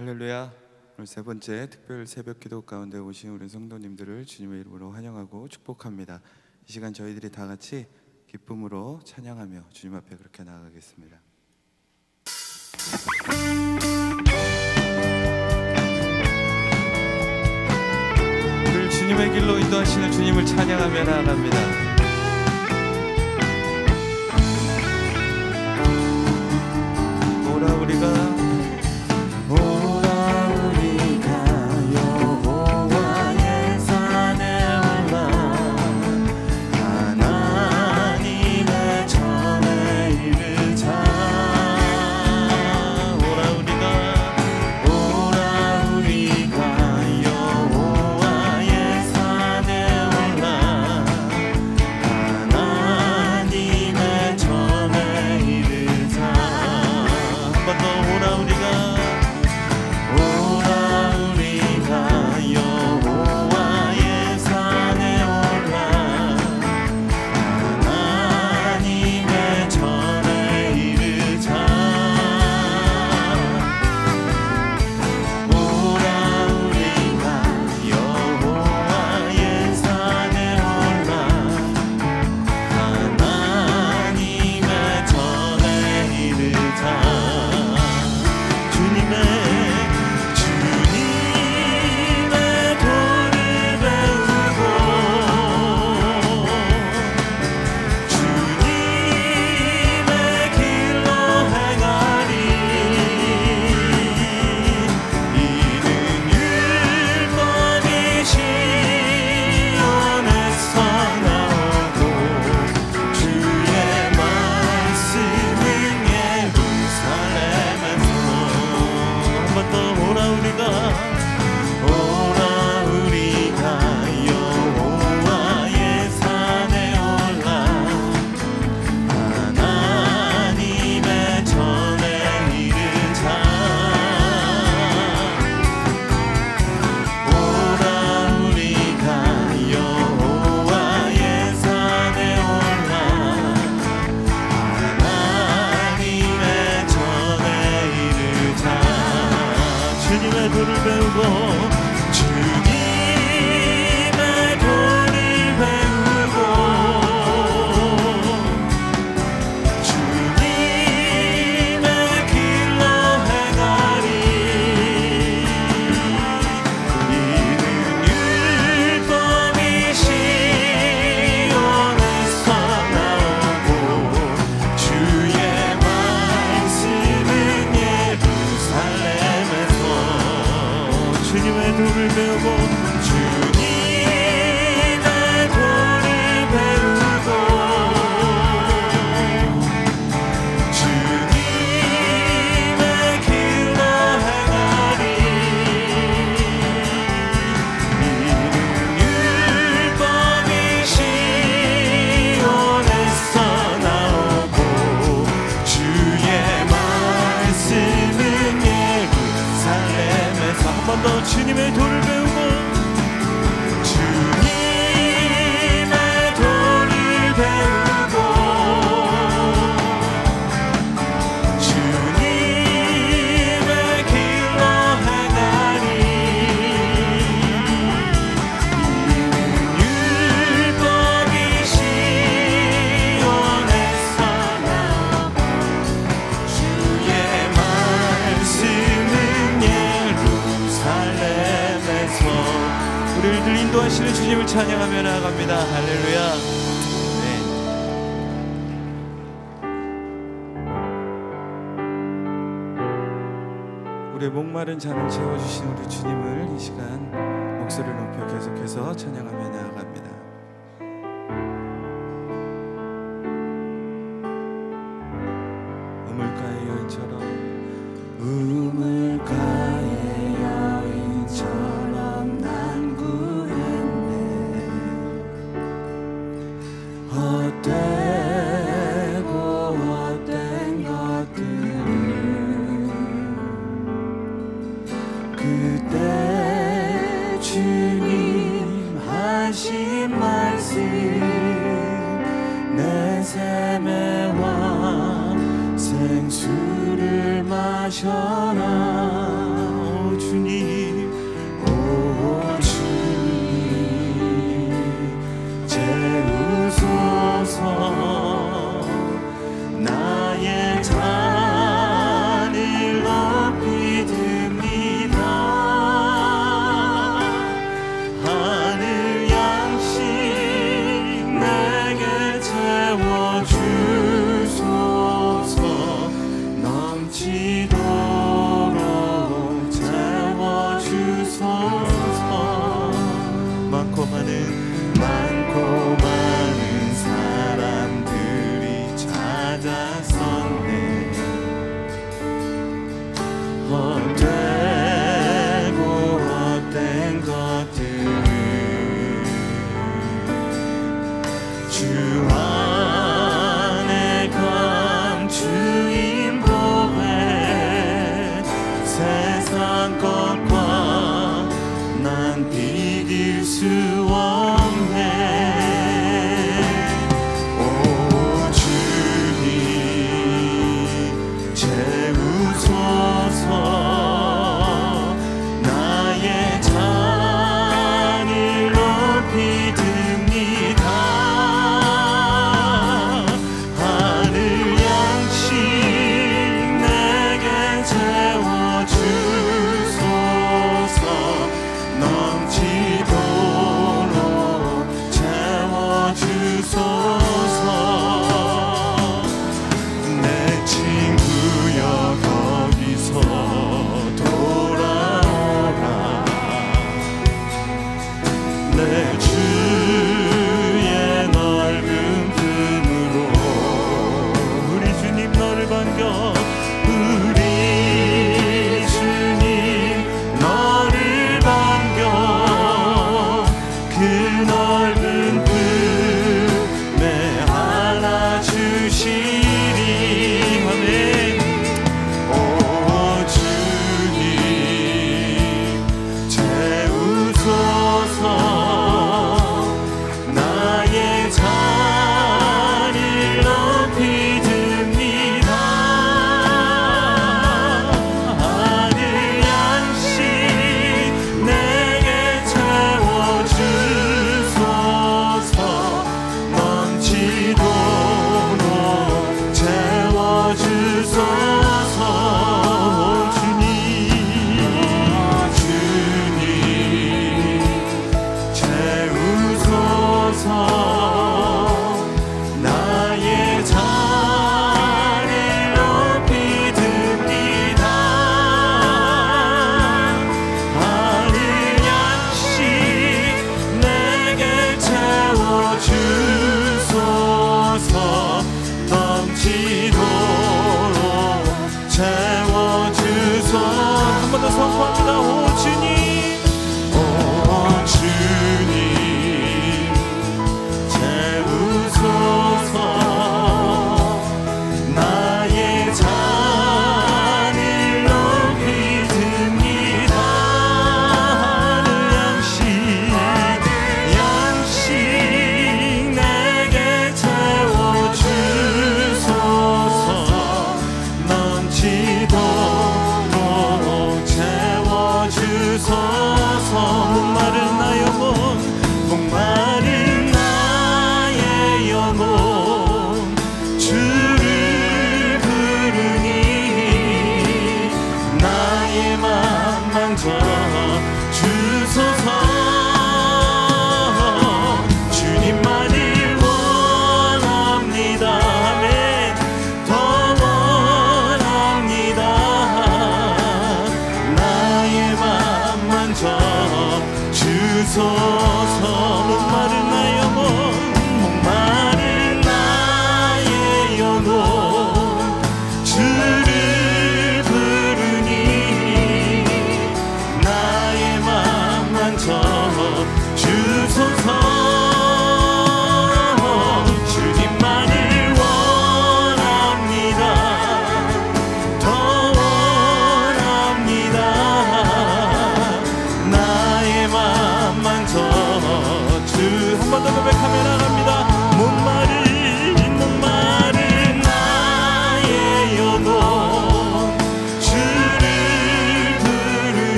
할렐루야. 오늘 세 번째 특별 새벽 기도 가운데 오신 우리 성도님들을 주님의 이름으로 환영하고 축복합니다. 이 시간 저희들이 다 같이 기쁨으로 찬양하며 주님 앞에 그렇게 나아가겠습니다. 우리를 주님의 길로 인도하시는 주님을 찬양하며 나아갑니다. 주님의 도를 배우고 우리를 인도하시는 주님을 찬양하며 나아갑니다. 할렐루야. 우리의 목마른 잔을 채워주신 우리 주님을 이 시간 목소리를 높여 계속해서 찬양하며 나아갑니다. 우물가의 여인처럼 우물가의 여인처럼 난 구했네. 헛되고 헛된 것들을 그때 주님 하신 말씀 내 샘의 왕 생수를 마셔라. 나의 잔을 높이 듭니다. 하늘 양식 내게 채워주소서. 넘치도록 채워주소서. 많고 많은 사람들이 찾아섰네. 헛되고 헛된 것들을 주 안에 감추인 보배. 세상 것과 난 비길 수 없네. 오 주님 채우소서. 나의 잔을 높이 듭니다. 하늘 양식 내게 채워주소서. 넘치도록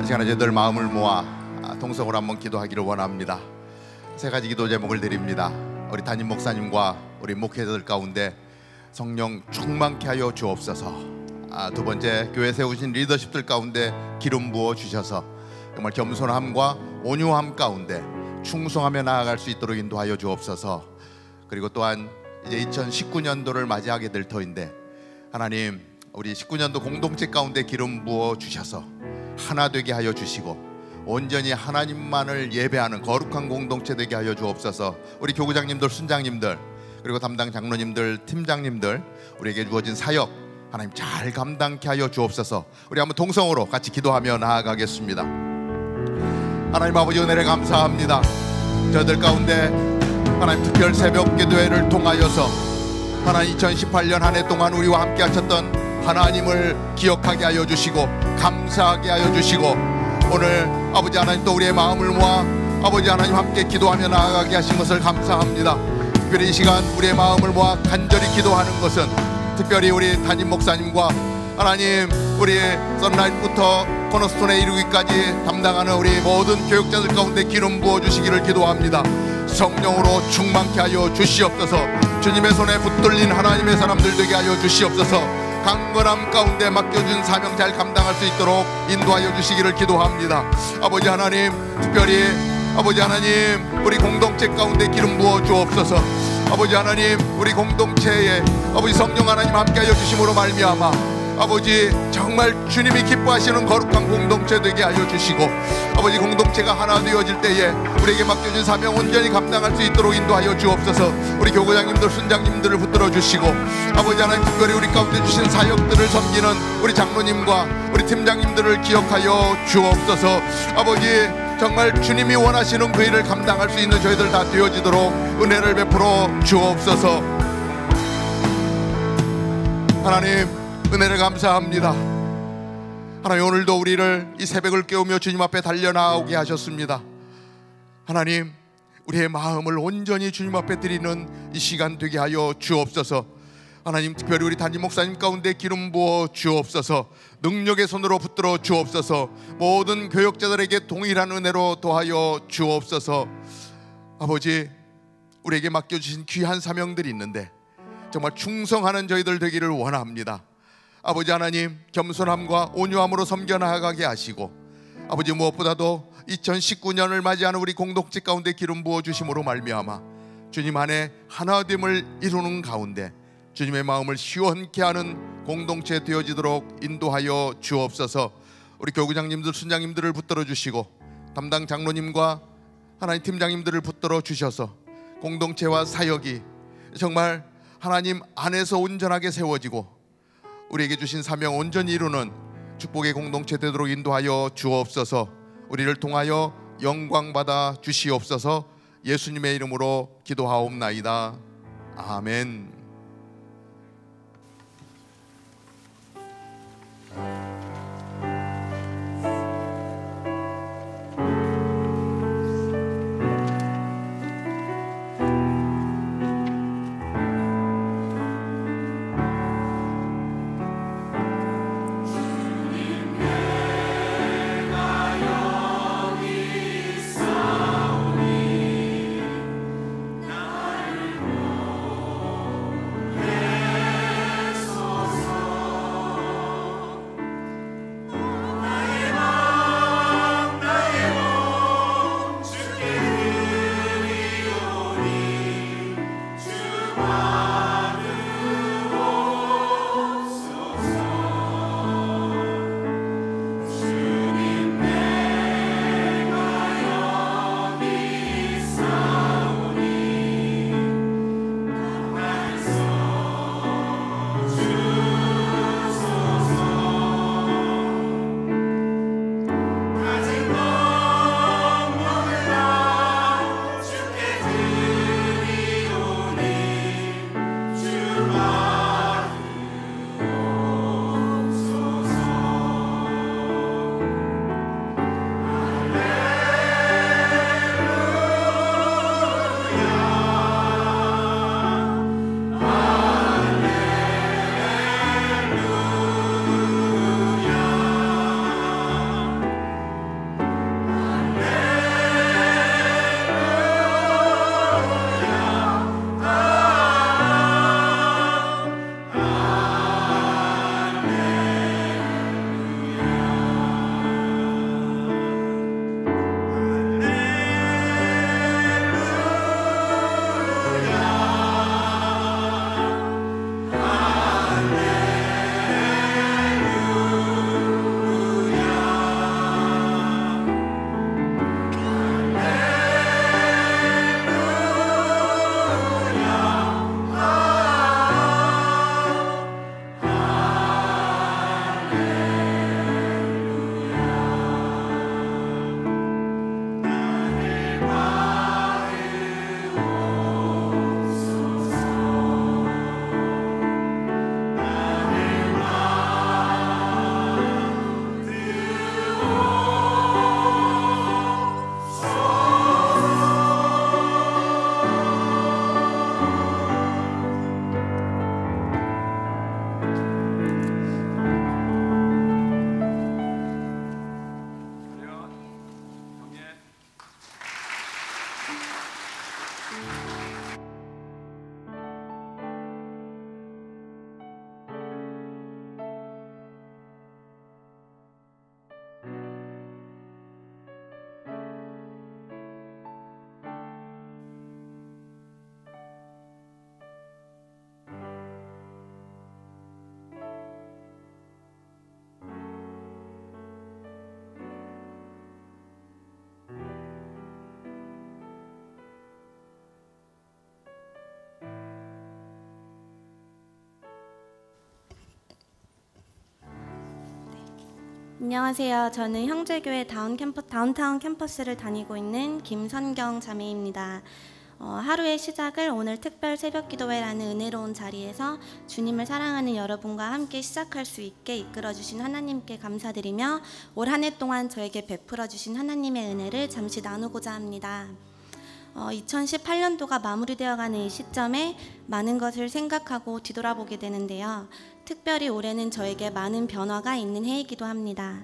시간에 저희들 마음을 모아 동성으로 한번 기도하기를 원합니다. 세 가지 기도 제목을 드립니다. 우리 담임 목사님과 우리 목회자들 가운데 성령 충만케 하여 주옵소서. 두 번째, 교회 세우신 리더십들 가운데 기름 부어 주셔서 정말 겸손함과 온유함 가운데 충성하며 나아갈 수 있도록 인도하여 주옵소서. 그리고 또한 이제 2019년도를 맞이하게 될 터인데 하나님, 우리 19년도 공동체 가운데 기름 부어 주셔서 하나 되게 하여 주시고 온전히 하나님만을 예배하는 거룩한 공동체 되게 하여 주옵소서. 우리 교구장님들, 순장님들, 그리고 담당 장로님들, 팀장님들, 우리에게 주어진 사역 하나님 잘 감당케 하여 주옵소서. 우리 한번 동성으로 같이 기도하며 나아가겠습니다. 하나님 아버지, 은혜를 감사합니다. 저들 가운데 하나님 특별 새벽 기도회를 통하여서 하나님 2018년 한 해 동안 우리와 함께 하셨던 하나님을 기억하게 하여 주시고 감사하게 하여 주시고, 오늘 아버지 하나님 또 우리의 마음을 모아 아버지 하나님 함께 기도하며 나아가게 하신 것을 감사합니다. 특별히 이 시간 우리의 마음을 모아 간절히 기도하는 것은 특별히 우리 담임 목사님과 하나님 우리 썬라이트부터 코너스톤에 이르기까지 담당하는 우리 모든 교육자들 가운데 기름 부어주시기를 기도합니다. 성령으로 충만케 하여 주시옵소서. 주님의 손에 붙들린 하나님의 사람들 되게 하여 주시옵소서. 강건함 가운데 맡겨준 사명 잘 감당할 수 있도록 인도하여 주시기를 기도합니다. 아버지 하나님, 특별히 아버지 하나님 우리 공동체 가운데 기름 부어 주옵소서. 아버지 하나님 우리 공동체에 아버지 성령 하나님 함께하여 주심으로 말미암아 아버지 정말 주님이 기뻐하시는 거룩한 공동체 되게 하여 주시고, 아버지 공동체가 하나 되어질 때에 우리에게 맡겨진 사명 온전히 감당할 수 있도록 인도하여 주옵소서. 우리 교구장님들, 순장님들을 붙들어 주시고, 아버지 하나님 특별히 우리 가운데 주신 사역들을 섬기는 우리 장로님과 우리 팀장님들을 기억하여 주옵소서. 아버지 정말 주님이 원하시는 그 일을 감당할 수 있는 저희들 다 되어지도록 은혜를 베풀어 주옵소서. 하나님 은혜를 감사합니다. 하나님 오늘도 우리를 이 새벽을 깨우며 주님 앞에 달려나오게 하셨습니다. 하나님 우리의 마음을 온전히 주님 앞에 드리는 이 시간 되게 하여 주옵소서. 하나님 특별히 우리 담임 목사님 가운데 기름 부어 주옵소서. 능력의 손으로 붙들어 주옵소서. 모든 교역자들에게 동일한 은혜로 도하여 주옵소서. 아버지 우리에게 맡겨주신 귀한 사명들이 있는데 정말 충성하는 저희들 되기를 원합니다. 아버지 하나님 겸손함과 온유함으로 섬겨 나아가게 하시고, 아버지 무엇보다도 2019년을 맞이하는 우리 공동체 가운데 기름 부어 주심으로 말미암아 주님 안에 하나됨을 이루는 가운데 주님의 마음을 시원케 하는 공동체 되어지도록 인도하여 주옵소서. 우리 교구장님들, 순장님들을 붙들어 주시고 담당 장로님과 하나님 팀장님들을 붙들어 주셔서 공동체와 사역이 정말 하나님 안에서 온전하게 세워지고 우리에게 주신 사명 온전히 이루는 축복의 공동체 되도록 인도하여 주옵소서. 우리를 통하여 영광 받아 주시옵소서. 예수님의 이름으로 기도하옵나이다. 아멘. 안녕하세요. 저는 형제교회 다운타운 캠퍼스를 다니고 있는 김선경 자매입니다. 하루의 시작을 오늘 특별 새벽기도회라는 은혜로운 자리에서 주님을 사랑하는 여러분과 함께 시작할 수 있게 이끌어주신 하나님께 감사드리며 올 한 해 동안 저에게 베풀어주신 하나님의 은혜를 잠시 나누고자 합니다. 2018년도가 마무리되어가는 이 시점에 많은 것을 생각하고 뒤돌아보게 되는데요. 특별히 올해는 저에게 많은 변화가 있는 해이기도 합니다.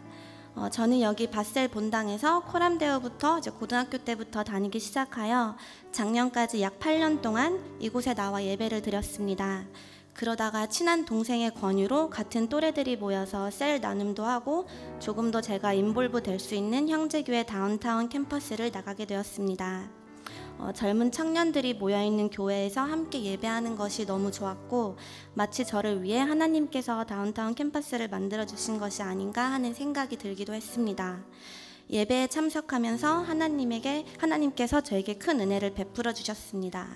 저는 여기 바셀 본당에서 코람데오부터 고등학교 때부터 다니기 시작하여 작년까지 약 8년 동안 이곳에 나와 예배를 드렸습니다. 그러다가 친한 동생의 권유로 같은 또래들이 모여서 셀 나눔도 하고 조금 더 제가 인볼브 될 수 있는 형제교회 다운타운 캠퍼스를 나가게 되었습니다. 젊은 청년들이 모여있는 교회에서 함께 예배하는 것이 너무 좋았고 마치 저를 위해 하나님께서 다운타운 캠퍼스를 만들어주신 것이 아닌가 하는 생각이 들기도 했습니다. 예배에 참석하면서 하나님께서 저에게 큰 은혜를 베풀어 주셨습니다.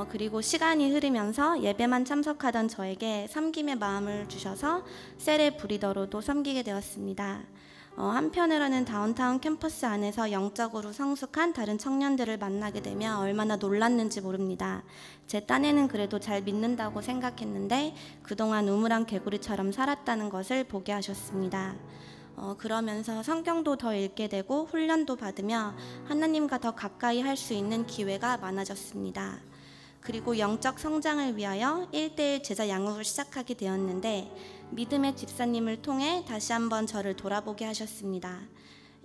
그리고 시간이 흐르면서 예배만 참석하던 저에게 섬김의 마음을 주셔서 셀의 브리더로도 섬기게 되었습니다. 한편으로는 다운타운 캠퍼스 안에서 영적으로 성숙한 다른 청년들을 만나게 되며 얼마나 놀랐는지 모릅니다. 제 딴에는 그래도 잘 믿는다고 생각했는데 그동안 우물안 개구리처럼 살았다는 것을 보게 하셨습니다. 그러면서 성경도 더 읽게 되고 훈련도 받으며 하나님과 더 가까이 할 수 있는 기회가 많아졌습니다. 그리고 영적 성장을 위하여 1:1 제자 양육을 시작하게 되었는데 믿음의 집사님을 통해 다시 한번 저를 돌아보게 하셨습니다.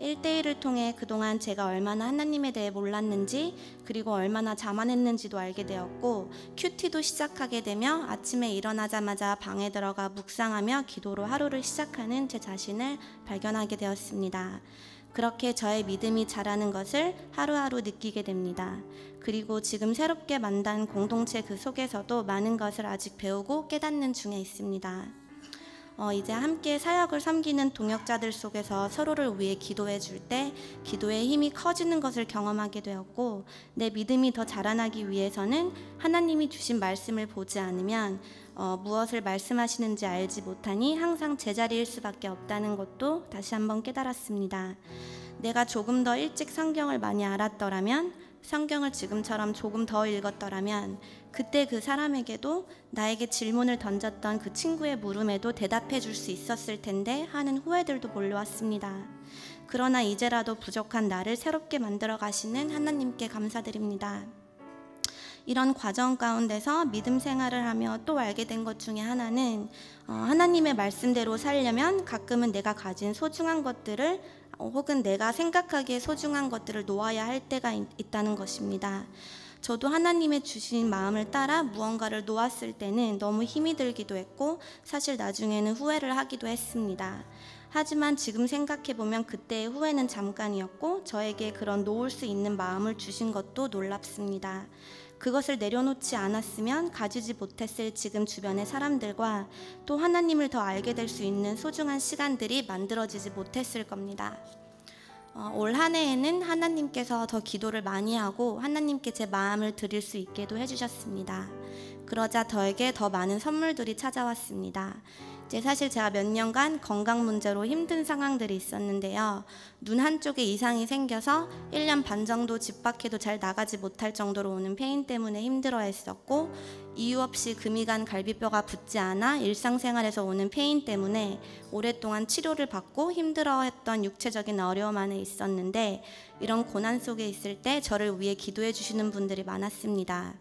1:1을 통해 그동안 제가 얼마나 하나님에 대해 몰랐는지 그리고 얼마나 자만했는지도 알게 되었고 큐티도 시작하게 되며 아침에 일어나자마자 방에 들어가 묵상하며 기도로 하루를 시작하는 제 자신을 발견하게 되었습니다. 그렇게 저의 믿음이 자라는 것을 하루하루 느끼게 됩니다. 그리고 지금 새롭게 만난 공동체 그 속에서도 많은 것을 아직 배우고 깨닫는 중에 있습니다. 이제 함께 사역을 섬기는 동역자들 속에서 서로를 위해 기도해 줄 때 기도의 힘이 커지는 것을 경험하게 되었고 내 믿음이 더 자라나기 위해서는 하나님이 주신 말씀을 보지 않으면 무엇을 말씀하시는지 알지 못하니 항상 제자리일 수밖에 없다는 것도 다시 한번 깨달았습니다. 내가 조금 더 일찍 성경을 많이 알았더라면, 성경을 지금처럼 조금 더 읽었더라면 그때 그 사람에게도 나에게 질문을 던졌던 그 친구의 물음에도 대답해 줄 수 있었을 텐데 하는 후회들도 몰려왔습니다. 그러나 이제라도 부족한 나를 새롭게 만들어 가시는 하나님께 감사드립니다. 이런 과정 가운데서 믿음 생활을 하며 또 알게 된 것 중에 하나는 하나님의 말씀대로 살려면 가끔은 내가 가진 소중한 것들을 혹은 내가 생각하기에 소중한 것들을 놓아야 할 때가 있다는 것입니다. 저도 하나님의 주신 마음을 따라 무언가를 놓았을 때는 너무 힘이 들기도 했고 사실 나중에는 후회를 하기도 했습니다. 하지만 지금 생각해보면 그때의 후회는 잠깐이었고 저에게 그런 놓을 수 있는 마음을 주신 것도 놀랍습니다. 그것을 내려놓지 않았으면 가지지 못했을 지금 주변의 사람들과 또 하나님을 더 알게 될 수 있는 소중한 시간들이 만들어지지 못했을 겁니다. 올 한 해에는 하나님께서 더 기도를 많이 하고 하나님께 제 마음을 드릴 수 있게도 해주셨습니다. 그러자 저에게 더 많은 선물들이 찾아왔습니다. 이제 사실 제가 몇 년간 건강 문제로 힘든 상황들이 있었는데요. 눈 한쪽에 이상이 생겨서 1년 반 정도 집 밖에도 잘 나가지 못할 정도로 오는 페인 때문에 힘들어했었고, 이유 없이 금이 간 갈비뼈가 붙지 않아 일상생활에서 오는 페인 때문에 오랫동안 치료를 받고 힘들어했던 육체적인 어려움 안에 있었는데, 이런 고난 속에 있을 때 저를 위해 기도해 주시는 분들이 많았습니다.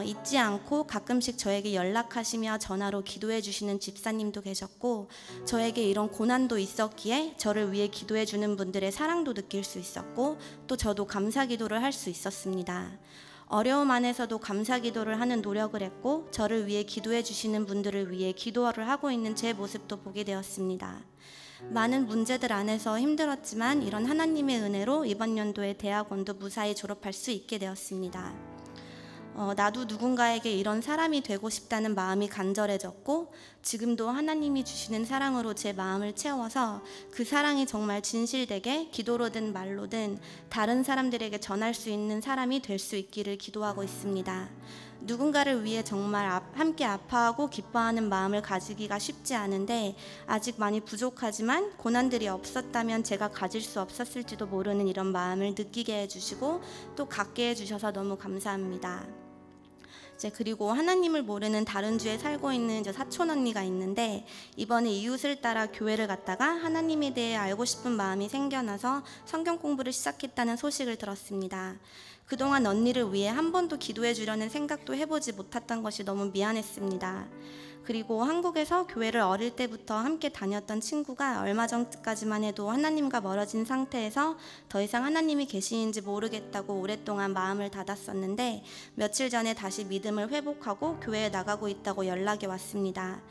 잊지 않고 가끔씩 저에게 연락하시며 전화로 기도해 주시는 집사님도 계셨고, 저에게 이런 고난도 있었기에 저를 위해 기도해 주는 분들의 사랑도 느낄 수 있었고, 또 저도 감사 기도를 할 수 있었습니다. 어려움 안에서도 감사 기도를 하는 노력을 했고, 저를 위해 기도해 주시는 분들을 위해 기도를 하고 있는 제 모습도 보게 되었습니다. 많은 문제들 안에서 힘들었지만 이런 하나님의 은혜로 이번 연도에 대학원도 무사히 졸업할 수 있게 되었습니다. 나도 누군가에게 이런 사람이 되고 싶다는 마음이 간절해졌고, 지금도 하나님이 주시는 사랑으로 제 마음을 채워서 그 사랑이 정말 진실되게 기도로든 말로든 다른 사람들에게 전할 수 있는 사람이 될 수 있기를 기도하고 있습니다. 누군가를 위해 정말 함께 아파하고 기뻐하는 마음을 가지기가 쉽지 않은데, 아직 많이 부족하지만 고난들이 없었다면 제가 가질 수 없었을지도 모르는 이런 마음을 느끼게 해주시고 또 갖게 해주셔서 너무 감사합니다. 그리고 하나님을 모르는 다른 주에 살고 있는 저 사촌 언니가 있는데, 이번에 이웃을 따라 교회를 갔다가 하나님에 대해 알고 싶은 마음이 생겨나서 성경 공부를 시작했다는 소식을 들었습니다. 그동안 언니를 위해 한 번도 기도해 주려는 생각도 해보지 못했던 것이 너무 미안했습니다. 그리고 한국에서 교회를 어릴 때부터 함께 다녔던 친구가 얼마 전까지만 해도 하나님과 멀어진 상태에서 더 이상 하나님이 계시는지 모르겠다고 오랫동안 마음을 닫았었는데, 며칠 전에 다시 믿음을 회복하고 교회에 나가고 있다고 연락이 왔습니다.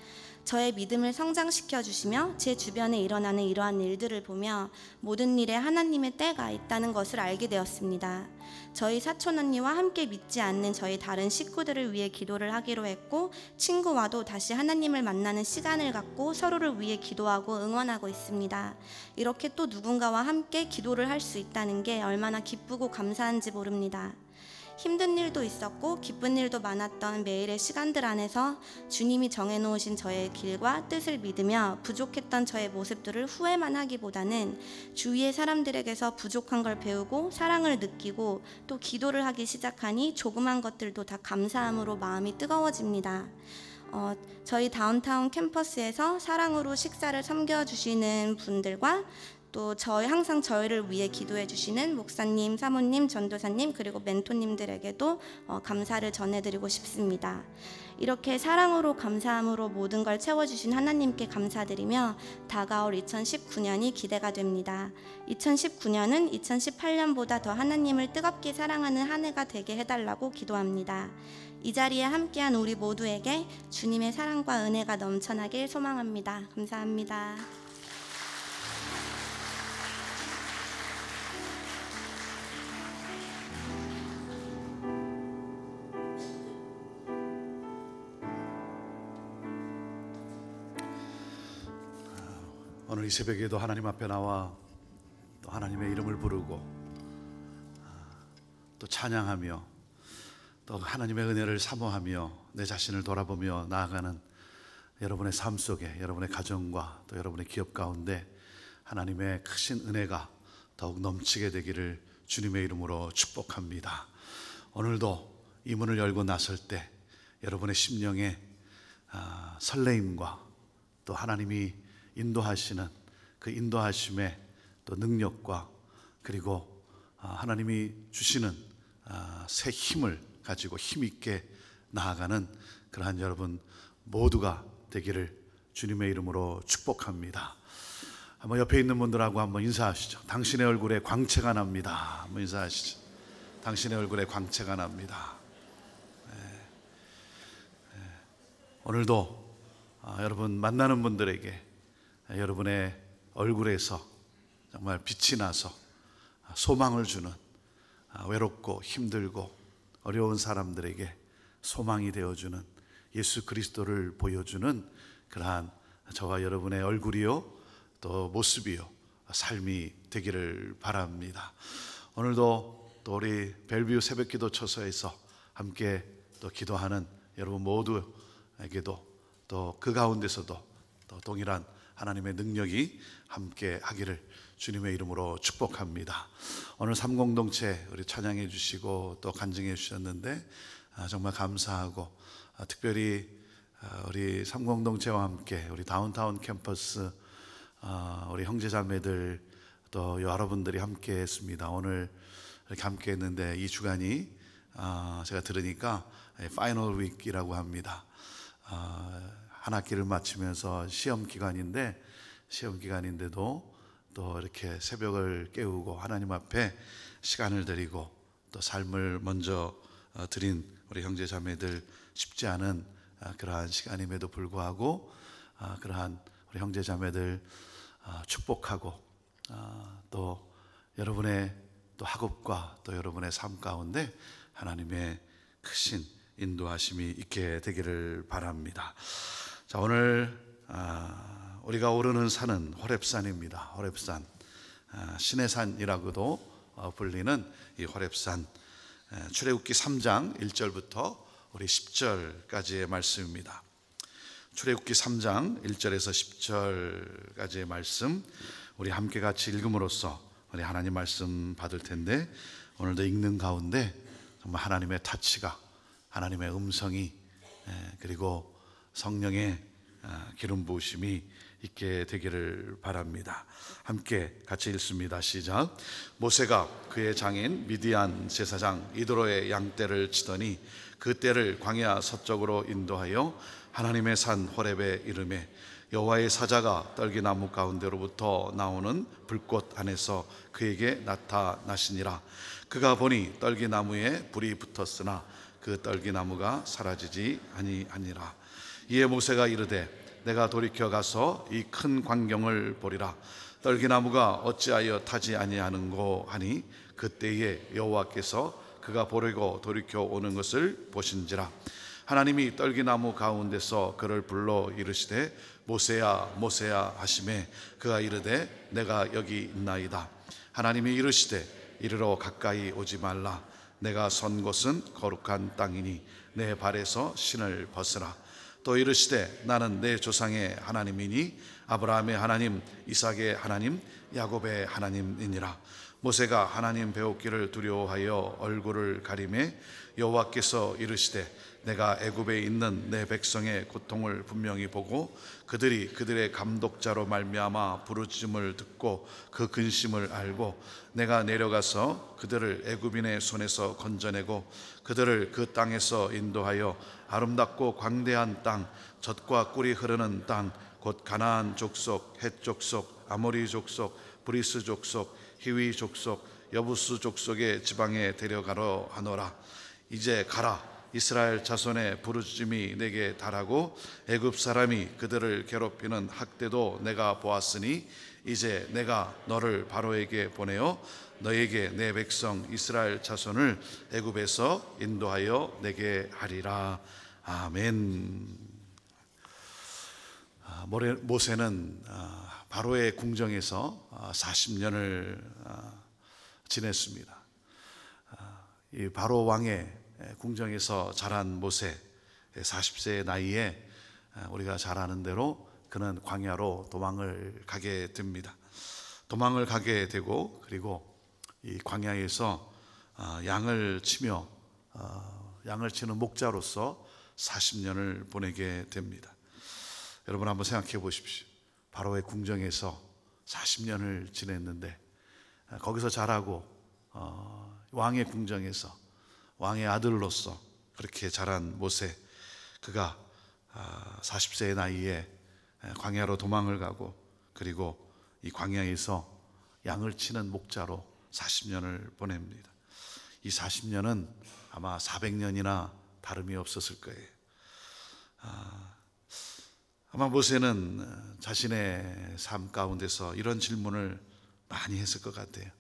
저의 믿음을 성장시켜 주시며 제 주변에 일어나는 이러한 일들을 보며 모든 일에 하나님의 때가 있다는 것을 알게 되었습니다. 저희 사촌 언니와 함께 믿지 않는 저희 다른 식구들을 위해 기도를 하기로 했고, 친구와도 다시 하나님을 만나는 시간을 갖고 서로를 위해 기도하고 응원하고 있습니다. 이렇게 또 누군가와 함께 기도를 할 수 있다는 게 얼마나 기쁘고 감사한지 모릅니다. 힘든 일도 있었고 기쁜 일도 많았던 매일의 시간들 안에서 주님이 정해놓으신 저의 길과 뜻을 믿으며 부족했던 저의 모습들을 후회만 하기보다는 주위의 사람들에게서 부족한 걸 배우고 사랑을 느끼고 또 기도를 하기 시작하니 조그만 것들도 다 감사함으로 마음이 뜨거워집니다. 저희 다운타운 캠퍼스에서 사랑으로 식사를 섬겨주시는 분들과 또 항상 저희를 위해 기도해 주시는 목사님, 사모님, 전도사님 그리고 멘토님들에게도 감사를 전해드리고 싶습니다. 이렇게 사랑으로 감사함으로 모든 걸 채워주신 하나님께 감사드리며 다가올 2019년이 기대가 됩니다. 2019년은 2018년보다 더 하나님을 뜨겁게 사랑하는 한 해가 되게 해달라고 기도합니다. 이 자리에 함께한 우리 모두에게 주님의 사랑과 은혜가 넘쳐나길 소망합니다. 감사합니다. 오늘 이 새벽에도 하나님 앞에 나와 또 하나님의 이름을 부르고 또 찬양하며 또 하나님의 은혜를 사모하며 내 자신을 돌아보며 나아가는 여러분의 삶 속에, 여러분의 가정과 또 여러분의 기업 가운데 하나님의 크신 은혜가 더욱 넘치게 되기를 주님의 이름으로 축복합니다. 오늘도 이 문을 열고 나설 때 여러분의 심령에 설레임과 또 하나님이 인도하시는 그 인도하심의 또 능력과 그리고 하나님이 주시는 새 힘을 가지고 힘있게 나아가는 그러한 여러분 모두가 되기를 주님의 이름으로 축복합니다. 한번 옆에 있는 분들하고 한번 인사하시죠. 당신의 얼굴에 광채가 납니다. 한번 인사하시죠. 당신의 얼굴에 광채가 납니다. 오늘도 여러분 만나는 분들에게 여러분의 얼굴에서 정말 빛이 나서 소망을 주는, 외롭고 힘들고 어려운 사람들에게 소망이 되어주는 예수 그리스도를 보여주는 그러한 저와 여러분의 얼굴이요 또 모습이요 삶이 되기를 바랍니다. 오늘도 또 우리 벨뷰 새벽기도 처소에서 함께 또 기도하는 여러분 모두에게도 또 그 가운데서도 또 동일한 하나님의 능력이 함께 하기를 주님의 이름으로 축복합니다. 오늘 삼공동체 우리 찬양해 주시고 또 간증해 주셨는데 정말 감사하고, 특별히 우리 삼공동체와 함께 우리 다운타운 캠퍼스 우리 형제자매들 또 여러분들이 함께 했습니다. 오늘 이렇게 함께 했는데 이 주간이 제가 들으니까 파이널 위크라고 합니다. 한 학기를 마치면서 시험 기간인데도 또 이렇게 새벽을 깨우고 하나님 앞에 시간을 드리고 또 삶을 먼저 드린 우리 형제자매들 쉽지 않은 그러한 시간임에도 불구하고 그러한 우리 형제자매들 축복하고 또 여러분의 또 학업과 또 여러분의 삶 가운데 하나님의 크신 인도하심이 있게 되기를 바랍니다. 자, 오늘 우리가 오르는 산은 호렙산입니다. 호렙산, 신의 산이라고도 불리는 이 호렙산, 출애굽기 3장 1절부터 우리 10절까지의 말씀입니다. 출애굽기 3장 1절에서 10절까지의 말씀 우리 함께 같이 읽음으로써 우리 하나님 말씀 받을 텐데, 오늘도 읽는 가운데 정말 하나님의 타치가, 하나님의 음성이, 그리고 성령의 기름 부으심이 있게 되기를 바랍니다. 함께 같이 읽습니다. 시작. 모세가 그의 장인 미디안 제사장 이드로의 양떼를 치더니 그 떼를 광야 서쪽으로 인도하여 하나님의 산 호렙에 이르매 여호와의 사자가 떨기나무 가운데로부터 나오는 불꽃 안에서 그에게 나타나시니라. 그가 보니 떨기나무에 불이 붙었으나 그 떨기나무가 사라지지 아니하니라. 이에 모세가 이르되 내가 돌이켜 가서 이 큰 광경을 보리라. 떨기나무가 어찌하여 타지 아니하는고 하니 그때에 여호와께서 그가 보려고 돌이켜 오는 것을 보신지라. 하나님이 떨기나무 가운데서 그를 불러 이르시되 모세야 모세야 하시매 그가 이르되 내가 여기 있나이다. 하나님이 이르시되 이르러 가까이 오지 말라. 내가 선 곳은 거룩한 땅이니 내 발에서 신을 벗으라. 또 이르시되 나는 내 조상의 하나님이니 아브라함의 하나님, 이삭의 하나님, 야곱의 하나님이니라. 모세가 하나님 배우기를 두려워하여 얼굴을 가리매 여호와께서 이르시되 내가 애굽에 있는 내 백성의 고통을 분명히 보고 그들이 그들의 감독자로 말미암아 부르짖음을 듣고 그 근심을 알고 내가 내려가서 그들을 애굽인의 손에서 건져내고 그들을 그 땅에서 인도하여 아름답고 광대한 땅, 젖과 꿀이 흐르는 땅, 곧 가나안 족속, 헷 족속, 아모리 족속, 브리스 족속, 히위 족속, 여부스 족속의 지방에 데려가러 하노라. 이제 가라. 이스라엘 자손의 부르짖음이 내게 달하고 애굽 사람이 그들을 괴롭히는 학대도 내가 보았으니 이제 내가 너를 바로에게 보내어 너에게 내 백성 이스라엘 자손을 애굽에서 인도하여 내게 하리라. 아멘. 모세는 바로의 궁정에서 40년을 지냈습니다. 이 바로 왕의 궁정에서 자란 모세, 40세의 나이에 우리가 잘 아는 대로 그는 광야로 도망을 가게 됩니다. 도망을 가게 되고 그리고 이 광야에서 양을 치며 양을 치는 목자로서 40년을 보내게 됩니다. 여러분 한번 생각해 보십시오. 바로의 궁정에서 40년을 지냈는데 거기서 자라고 왕의 궁정에서 왕의 아들로서 그렇게 자란 모세, 그가 40세의 나이에 광야로 도망을 가고 그리고 이 광야에서 양을 치는 목자로 40년을 보냅니다. 이 40년은 아마 400년이나 다름이 없었을 거예요. 아마 모세는 자신의 삶 가운데서 이런 질문을 많이 했을 것 같아요.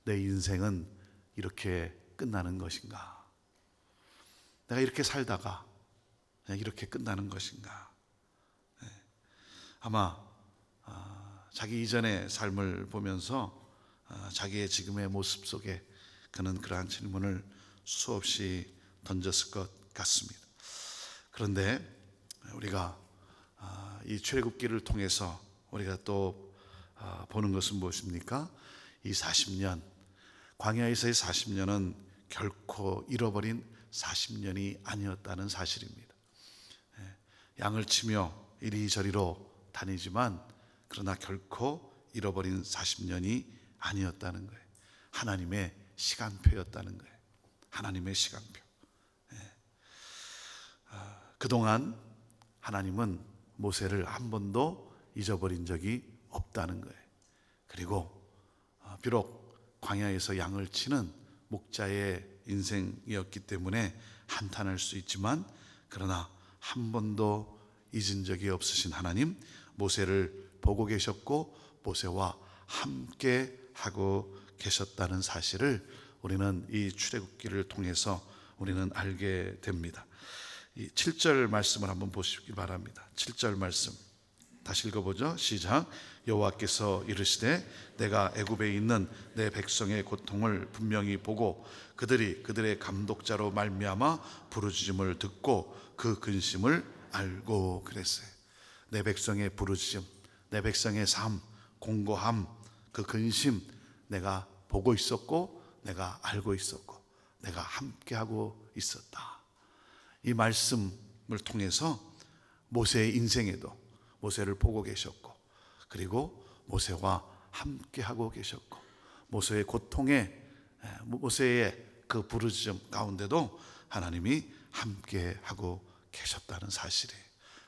내 인생은 이렇게 끝나는 것인가? 내가 이렇게 살다가 그냥 이렇게 끝나는 것인가? 아마 자기 이전의 삶을 보면서 자기의 지금의 모습 속에 그는 그러한 질문을 수없이 던졌을 것 같습니다. 그런데 우리가 이 출애굽기를 통해서 우리가 또 보는 것은 무엇입니까? 이 40년, 광야에서의 40년은 결코 잃어버린 40년이 아니었다는 사실입니다. 양을 치며 이리저리로 다니지만 그러나 결코 잃어버린 40년이 아니었다는 거예요. 하나님의 시간표였다는 거예요. 하나님의 시간표. 그동안 하나님은 모세를 한 번도 잊어버린 적이 없다는 거예요. 그리고 비록 광야에서 양을 치는 목자의 인생이었기 때문에 한탄할 수 있지만 그러나 한 번도 잊은 적이 없으신 하나님, 모세를 보고 계셨고 모세와 함께 하고 계셨다는 사실을 우리는 이 출애굽기를 통해서 우리는 알게 됩니다. 이 7절 말씀을 한번 보시기 바랍니다. 7절 말씀 다시 읽어보죠. 시작. 여호와께서 이르시되 내가 애굽에 있는 내 백성의 고통을 분명히 보고 그들이 그들의 감독자로 말미암아 부르짖음을 듣고 그 근심을 알고 그랬어요. 내 백성의 부르짖음, 내 백성의 삶, 공고함, 그 근심 내가 보고 있었고 내가 알고 있었고 내가 함께하고 있었다. 이 말씀을 통해서 모세의 인생에도 모세를 보고 계셨고 그리고 모세와 함께하고 계셨고 모세의 고통에 모세의 그 부르짖음 가운데도 하나님이 함께하고 계셨다는 사실이에요.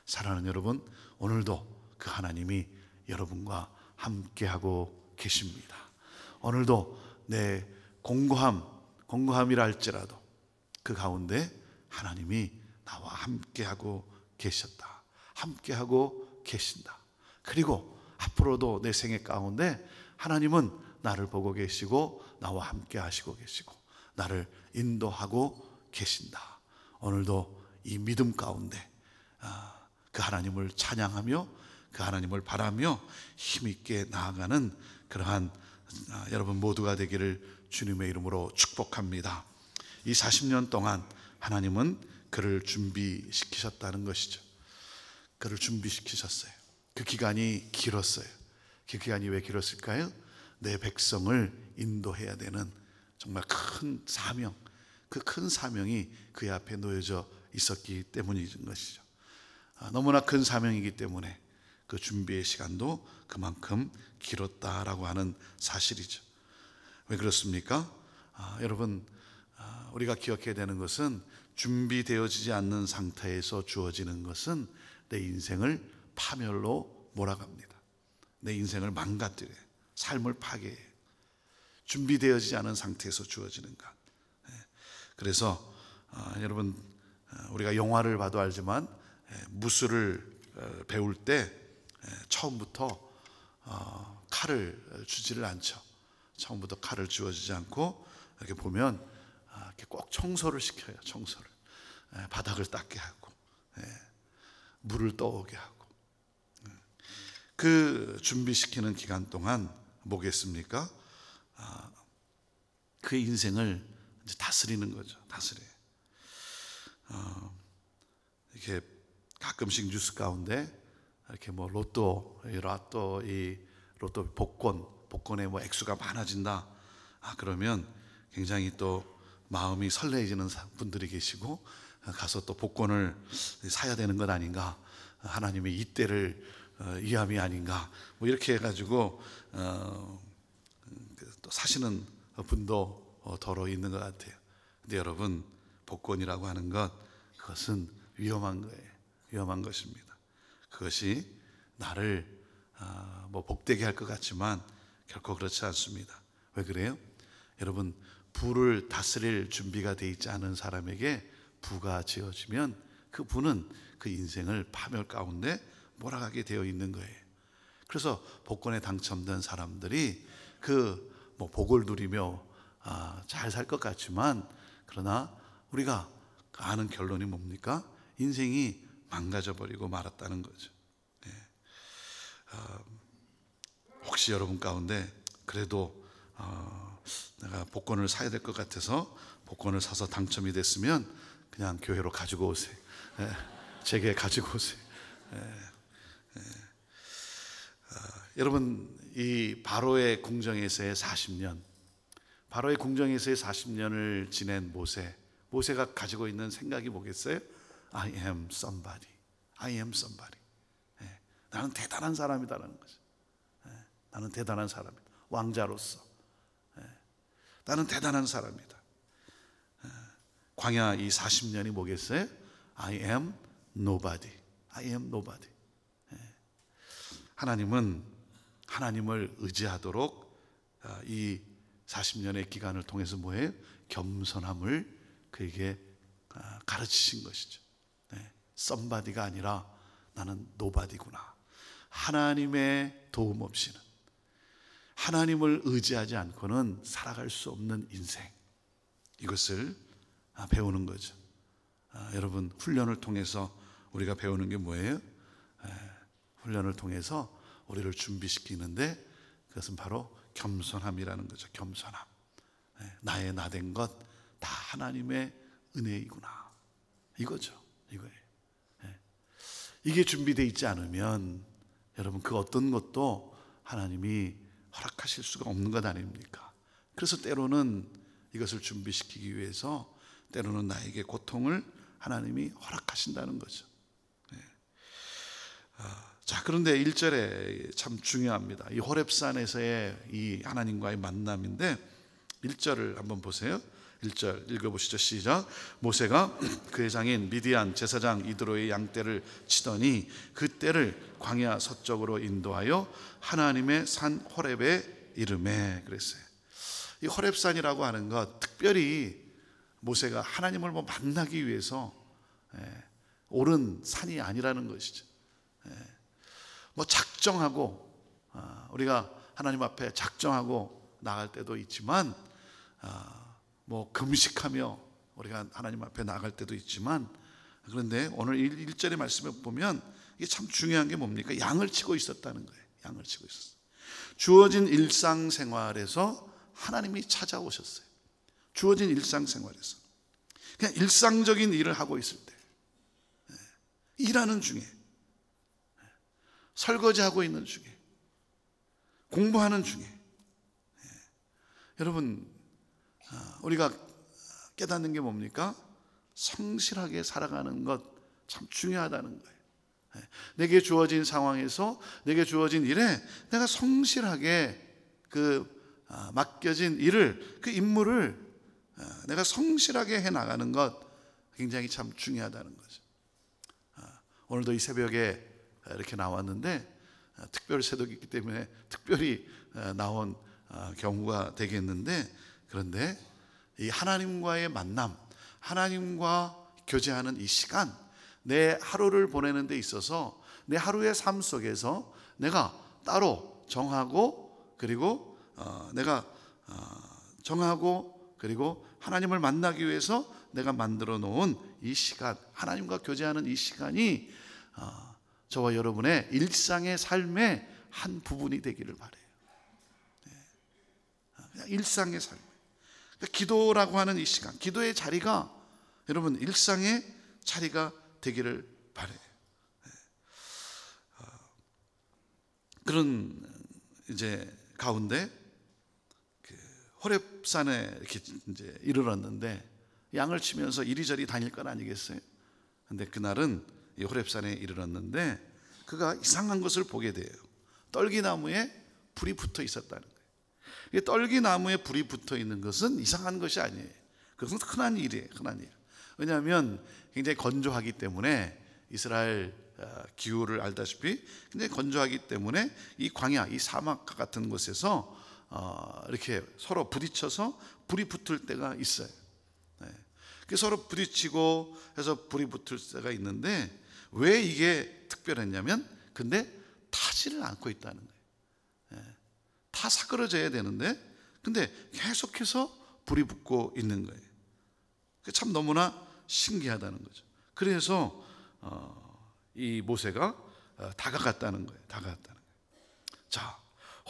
사랑하는 여러분, 오늘도 그 하나님이 여러분과 함께하고 계십니다. 오늘도 내 공고함이라 할지라도 그 가운데 하나님이 나와 함께하고 계셨다. 함께하고 계신다. 그리고 앞으로도 내 생애 가운데 하나님은 나를 보고 계시고 나와 함께 하시고 계시고 나를 인도하고 계신다. 오늘도 이 믿음 가운데 그 하나님을 찬양하며 그 하나님을 바라며 힘있게 나아가는 그러한 여러분 모두가 되기를 주님의 이름으로 축복합니다. 이 40년 동안 하나님은 그를 준비시키셨다는 것이죠. 그를 준비시키셨어요. 그 기간이 길었어요. 그 기간이 왜 길었을까요? 내 백성을 인도해야 되는 정말 큰 사명, 그 큰 사명이 그의 앞에 놓여져 있었기 때문인 것이죠. 너무나 큰 사명이기 때문에 그 준비의 시간도 그만큼 길었다라고 하는 사실이죠. 왜 그렇습니까? 여러분, 우리가 기억해야 되는 것은 준비되어지지 않는 상태에서 주어지는 것은 내 인생을 파멸로 몰아갑니다. 내 인생을 망가뜨려요. 삶을 파괴해요. 준비되어지지 않은 상태에서 주어지는 것. 그래서 여러분, 우리가 영화를 봐도 알지만 무술을 배울 때 처음부터 칼을 주지를 않죠. 처음부터 칼을 주어지지 않고 이렇게 보면 이렇게 꼭 청소를 시켜요. 청소를 바닥을 닦게 하고 물을 떠오게 하고 그 준비시키는 기간 동안 뭐겠습니까? 그 인생을 이제 다스리는 거죠. 다스려요. 이렇게 가끔씩 뉴스 가운데 이렇게 뭐 로또 복권의 뭐 액수가 많아진다. 그러면 굉장히 또 마음이 설레지는 분들이 계시고 가서 또 복권을 사야 되는 것 아닌가, 하나님의 이때를 위함이 아닌가, 뭐 이렇게 해가지고 또 사시는 분도 더러 있는 것 같아요. 근데 여러분, 복권이라고 하는 것, 그것은 위험한 거예요. 위험한 것입니다. 그것이 나를 뭐 복되게 할 것 같지만 결코 그렇지 않습니다. 왜 그래요? 여러분, 부를 다스릴 준비가 돼 있지 않은 사람에게 부가 지어지면 그 부는 그 인생을 파멸 가운데 몰아가게 되어 있는 거예요. 그래서 복권에 당첨된 사람들이 그 뭐 복을 누리며 잘 살 것 같지만, 그러나 우리가 아는 결론이 뭡니까? 인생이 망가져 버리고 말았다는 거죠. 혹시 여러분 가운데 그래도 내가 복권을 사야 될 것 같아서 복권을 사서 당첨이 됐으면 그냥 교회로 가지고 오세요. 제게 가지고 오세요. 여러분, 이 바로의 궁정에서의 40년, 바로의 궁정에서의 40년을 지낸 모세가 가지고 있는 생각이 뭐겠어요? I am somebody. I am somebody. 나는 대단한 사람이다라는 거죠. 나는 대단한 사람이다. 왕자로서 나는 대단한 사람이다. 광야 이 40년이 뭐겠어요? I am nobody. I am nobody. 하나님은 하나님을 의지하도록 이 40년의 기간을 통해서 뭐예요? 겸손함을 그에게 가르치신 것이죠. somebody가 아니라 나는 nobody구나. 하나님의 도움 없이는, 하나님을 의지하지 않고는 살아갈 수 없는 인생, 이것을 배우는 거죠. 여러분, 훈련을 통해서 우리가 배우는 게 뭐예요? 훈련을 통해서 우리를 준비시키는데 그것은 바로 겸손함이라는 거죠. 겸손함. 나의 나된 것 다 하나님의 은혜이구나, 이거죠. 이거예요. 이게 준비되어 있지 않으면 여러분, 그 어떤 것도 하나님이 허락하실 수가 없는 것 아닙니까? 그래서 때로는 이것을 준비시키기 위해서 때로는 나에게 고통을 하나님이 허락하신다는 거죠. 자, 그런데 1절에 참 중요합니다. 이 호렙산에서의 이 하나님과의 만남인데 1절을 한번 보세요. 1절 읽어보시죠. 시작. 모세가 그의 장인 미디안 제사장 이드로의 양떼를 치더니 그 떼를 광야 서쪽으로 인도하여 하나님의 산 호렙에 이르매 그랬어요. 이 호렙산이라고 하는 것, 특별히 모세가 하나님을 만나기 위해서 오른 산이 아니라는 것이죠. 작정하고 우리가 하나님 앞에 작정하고 나갈 때도 있지만 금식하며 우리가 하나님 앞에 나갈 때도 있지만, 그런데 오늘 1절의 말씀에 보면 이게 참 중요한 게 뭡니까? 양을 치고 있었다는 거예요. 양을 치고 있었어요. 주어진 일상생활에서 하나님이 찾아오셨어요. 주어진 일상생활에서 그냥 일상적인 일을 하고 있을 때, 일하는 중에, 설거지하고 있는 중에, 공부하는 중에, 여러분, 우리가 깨닫는 게 뭡니까? 성실하게 살아가는 것 참 중요하다는 거예요. 내게 주어진 상황에서, 내게 주어진 일에 내가 성실하게 맡겨진 일을, 그 임무를 내가 성실하게 해나가는 것 굉장히 참 중요하다는 거죠. 오늘도 이 새벽에 이렇게 나왔는데 특별 새벽이기 때문에 특별히 나온 경우가 되겠는데, 그런데 이 하나님과의 만남, 하나님과 교제하는 이 시간, 내 하루를 보내는 데 있어서 내 하루의 삶 속에서 내가 따로 정하고, 그리고 내가 정하고, 그리고 하나님을 만나기 위해서 내가 만들어 놓은 이 시간, 하나님과 교제하는 이 시간이 저와 여러분의 일상의 삶의 한 부분이 되기를 바라요. 그냥 일상의 삶. 그러니까 기도라고 하는 이 시간, 기도의 자리가 여러분 일상의 자리가 되기를 바라요. 그런 이제 가운데 호렙산에 이렇게 이제 이르렀는데 양을 치면서 이리저리 다닐 건 아니겠어요? 근데 그날은 이 호렙산에 이르렀는데 그가 이상한 것을 보게 돼요. 떨기나무에 불이 붙어 있었다는 거예요. 떨기나무에 불이 붙어 있는 것은 이상한 것이 아니에요. 그것은 흔한 일이에요. 흔한 일. 왜냐하면 굉장히 건조하기 때문에, 이스라엘 기후를 알다시피 굉장히 건조하기 때문에 이 광야, 이 사막 같은 곳에서 이렇게 서로 부딪혀서 불이 붙을 때가 있어요. 서로 부딪히고 해서 불이 붙을 때가 있는데, 왜 이게 특별했냐면, 근데 타지를 않고 있다는 거예요. 다 사그러져야 되는데 근데 계속해서 불이 붙고 있는 거예요. 참 너무나 신기하다는 거죠. 그래서 이 모세가 다가갔다는 거예요. 다가갔다는 거예요. 자,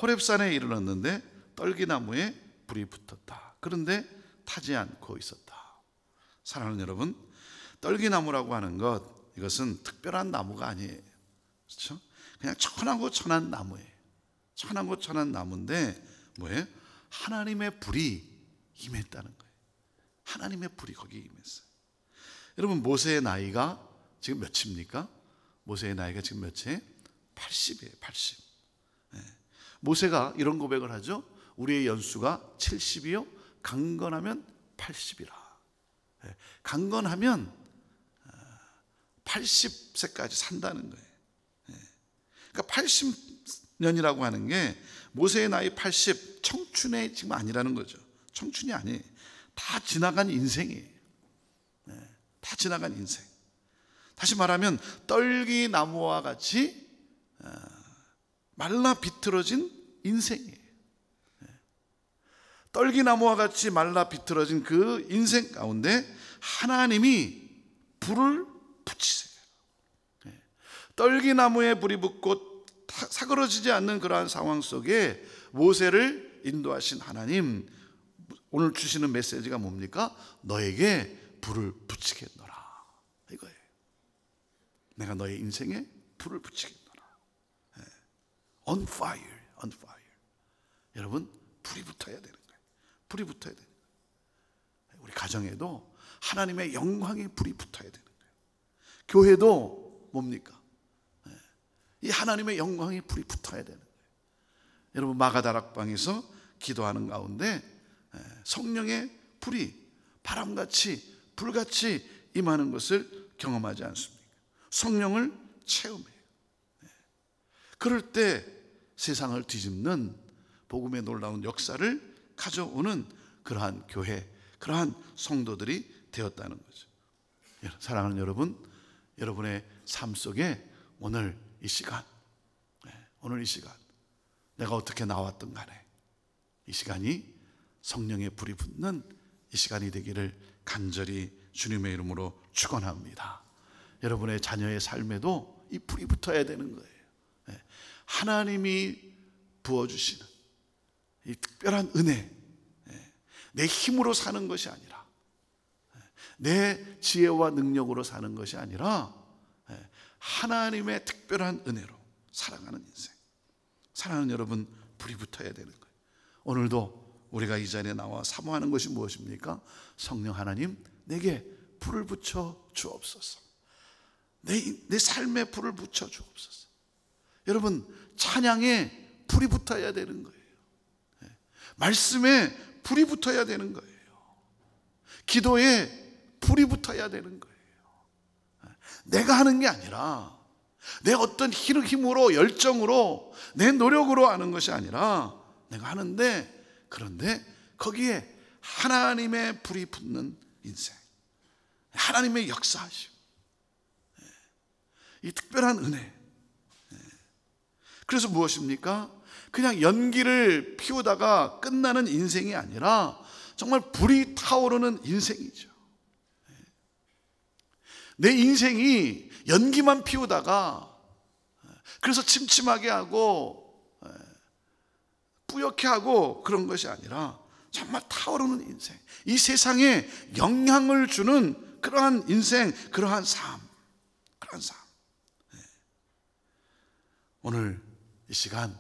호렙산에 이르렀는데 떨기나무에 불이 붙었다. 그런데 타지 않고 있었다. 사랑하는 여러분, 떨기나무라고 하는 것, 이것은 특별한 나무가 아니에요. 그렇죠? 그냥 천하고 천한 나무예요. 천하고 천한 나무인데 뭐예요? 하나님의 불이 임했다는 거예요. 하나님의 불이 거기에 임했어요. 여러분, 모세의 나이가 지금 몇입니까? 모세의 나이가 지금 몇이에요? 80이에요. 80. 모세가 이런 고백을 하죠. 우리의 연수가 70이요 강건하면 80이라. 강건하면 80세까지 산다는 거예요. 그러니까 80년이라고 하는 게 모세의 나이 80, 청춘의 지금 아니라는 거죠. 청춘이 아니에요. 다 지나간 인생이에요. 다 지나간 인생. 다시 말하면 떨기나무와 같이 말라 비틀어진 인생이에요. 떨기나무와 같이 말라 비틀어진 그 인생 가운데 하나님이 불을 붙이세요. 떨기나무에 불이 붙고 사그러지지 않는 그러한 상황 속에 모세를 인도하신 하나님, 오늘 주시는 메시지가 뭡니까? 너에게 불을 붙이겠노라, 이거예요. 내가 너의 인생에 불을 붙이겠노라. On fire, on fire. 여러분, 불이 붙어야 되는 거예요. 불이 붙어야 되는 거예요. 우리 가정에도 하나님의 영광의 불이 붙어야 되는 거예요. 교회도 뭡니까? 이 하나님의 영광의 불이 붙어야 되는 거예요. 여러분, 마가다락방에서 기도하는 가운데 성령의 불이 바람같이 불같이 임하는 것을 경험하지 않습니까? 성령을 체험해요. 그럴 때 세상을 뒤집는 복음의 놀라운 역사를 가져오는 그러한 교회, 그러한 성도들이 되었다는 거죠. 사랑하는 여러분, 여러분의 삶 속에 오늘 이 시간, 오늘 이 시간, 내가 어떻게 나왔든 간에 이 시간이 성령의 불이 붙는 이 시간이 되기를 간절히 주님의 이름으로 축원합니다. 여러분의 자녀의 삶에도 이 불이 붙어야 되는 거예요. 하나님이 부어주시는 이 특별한 은혜, 내 힘으로 사는 것이 아니라, 내 지혜와 능력으로 사는 것이 아니라 하나님의 특별한 은혜로 살아가는 인생. 사랑하는 여러분, 불이 붙어야 되는 거예요. 오늘도 우리가 이 자리에 나와 사모하는 것이 무엇입니까? 성령 하나님, 내게 불을 붙여 주옵소서. 내 삶에 불을 붙여 주옵소서. 여러분, 찬양에 불이 붙어야 되는 거예요. 말씀에 불이 붙어야 되는 거예요. 기도에 불이 붙어야 되는 거예요. 내가 하는 게 아니라, 내 어떤 힘으로, 열정으로, 내 노력으로 하는 것이 아니라 내가 하는데, 그런데 거기에 하나님의 불이 붙는 인생, 하나님의 역사하심, 이 특별한 은혜. 그래서 무엇입니까? 그냥 연기를 피우다가 끝나는 인생이 아니라 정말 불이 타오르는 인생이죠. 내 인생이 연기만 피우다가, 그래서 침침하게 하고 뿌옇게 하고 그런 것이 아니라 정말 타오르는 인생, 이 세상에 영향을 주는 그러한 인생, 그러한 삶, 그러한 삶. 오늘 이 시간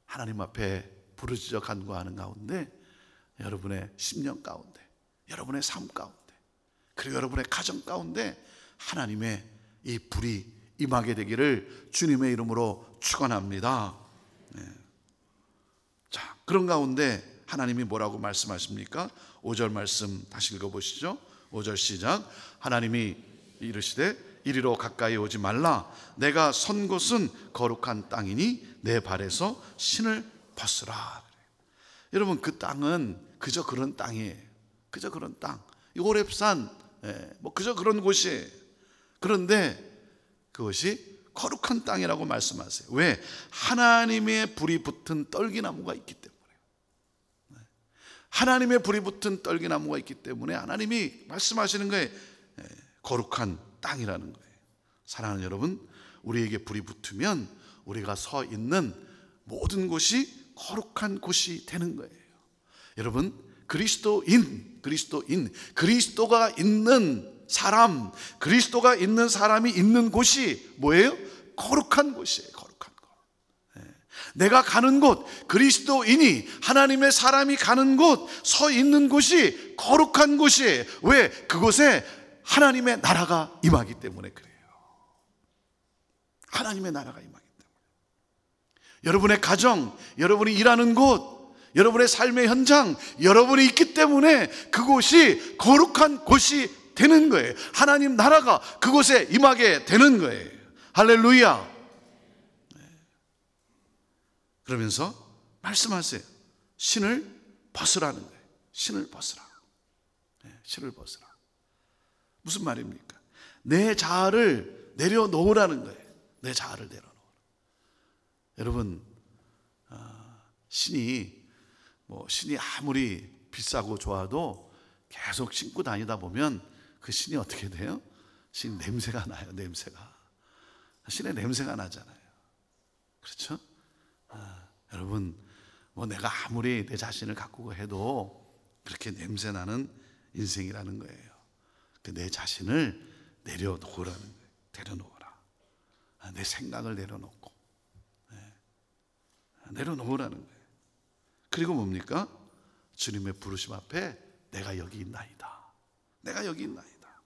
하나님 앞에 부르짖어 간구하는 가운데, 여러분의 심령 가운데, 여러분의 삶 가운데, 그리고 여러분의 가정 가운데 하나님의 이 불이 임하게 되기를 주님의 이름으로 축원합니다. 자, 그런 가운데 하나님이 뭐라고 말씀하십니까? 5절 말씀 다시 읽어보시죠. 5절 시작. 하나님이 이르시되 이리로 가까이 오지 말라. 내가 선 곳은 거룩한 땅이니 내 발에서 신을 벗으라. 여러분, 그 땅은 그저 그런 땅이에요. 그저 그런 땅. 이 호렙산, 뭐 그저 그런 곳이에요. 그런데 그것이 거룩한 땅이라고 말씀하세요. 왜? 하나님의 불이 붙은 떨기나무가 있기 때문에. 하나님의 불이 붙은 떨기나무가 있기 때문에 하나님이 말씀하시는 거예요. 거룩한 땅이라는 거예요. 사랑하는 여러분, 우리에게 불이 붙으면 우리가 서 있는 모든 곳이 거룩한 곳이 되는 거예요. 여러분, 그리스도가 있는 사람, 그리스도가 있는 사람이 있는 곳이 뭐예요? 거룩한 곳이에요. 거룩한 내가 가는 곳, 그리스도인이 하나님의 사람이 가는 곳, 서 있는 곳이 거룩한 곳이에요. 왜? 그곳에 하나님의 나라가 임하기 때문에 그래요. 하나님의 나라가 임하기 때문에. 여러분의 가정, 여러분이 일하는 곳, 여러분의 삶의 현장, 여러분이 있기 때문에 그곳이 거룩한 곳이 되는 거예요. 하나님 나라가 그곳에 임하게 되는 거예요. 할렐루야. 그러면서 말씀하세요. 신을 벗으라는 거예요. 신을 벗으라. 신을 벗으라. 무슨 말입니까? 내 자아를 내려놓으라는 거예요. 내 자아를 내려놓으라. 여러분, 신이 아무리 비싸고 좋아도 계속 신고 다니다 보면 그 신이 어떻게 돼요? 신 냄새가 나요. 냄새가. 신의 냄새가 나잖아요. 그렇죠? 여러분, 내가 아무리 내 자신을 가꾸고 해도 그렇게 냄새 나는 인생이라는 거예요. 내 자신을 내려놓으라는 거예요. 내려놓으라. 내 생각을 내려놓고 내려놓으라는 거예요. 그리고 뭡니까? 주님의 부르심 앞에 내가 여기 있나이다. 내가 여기 있나이다.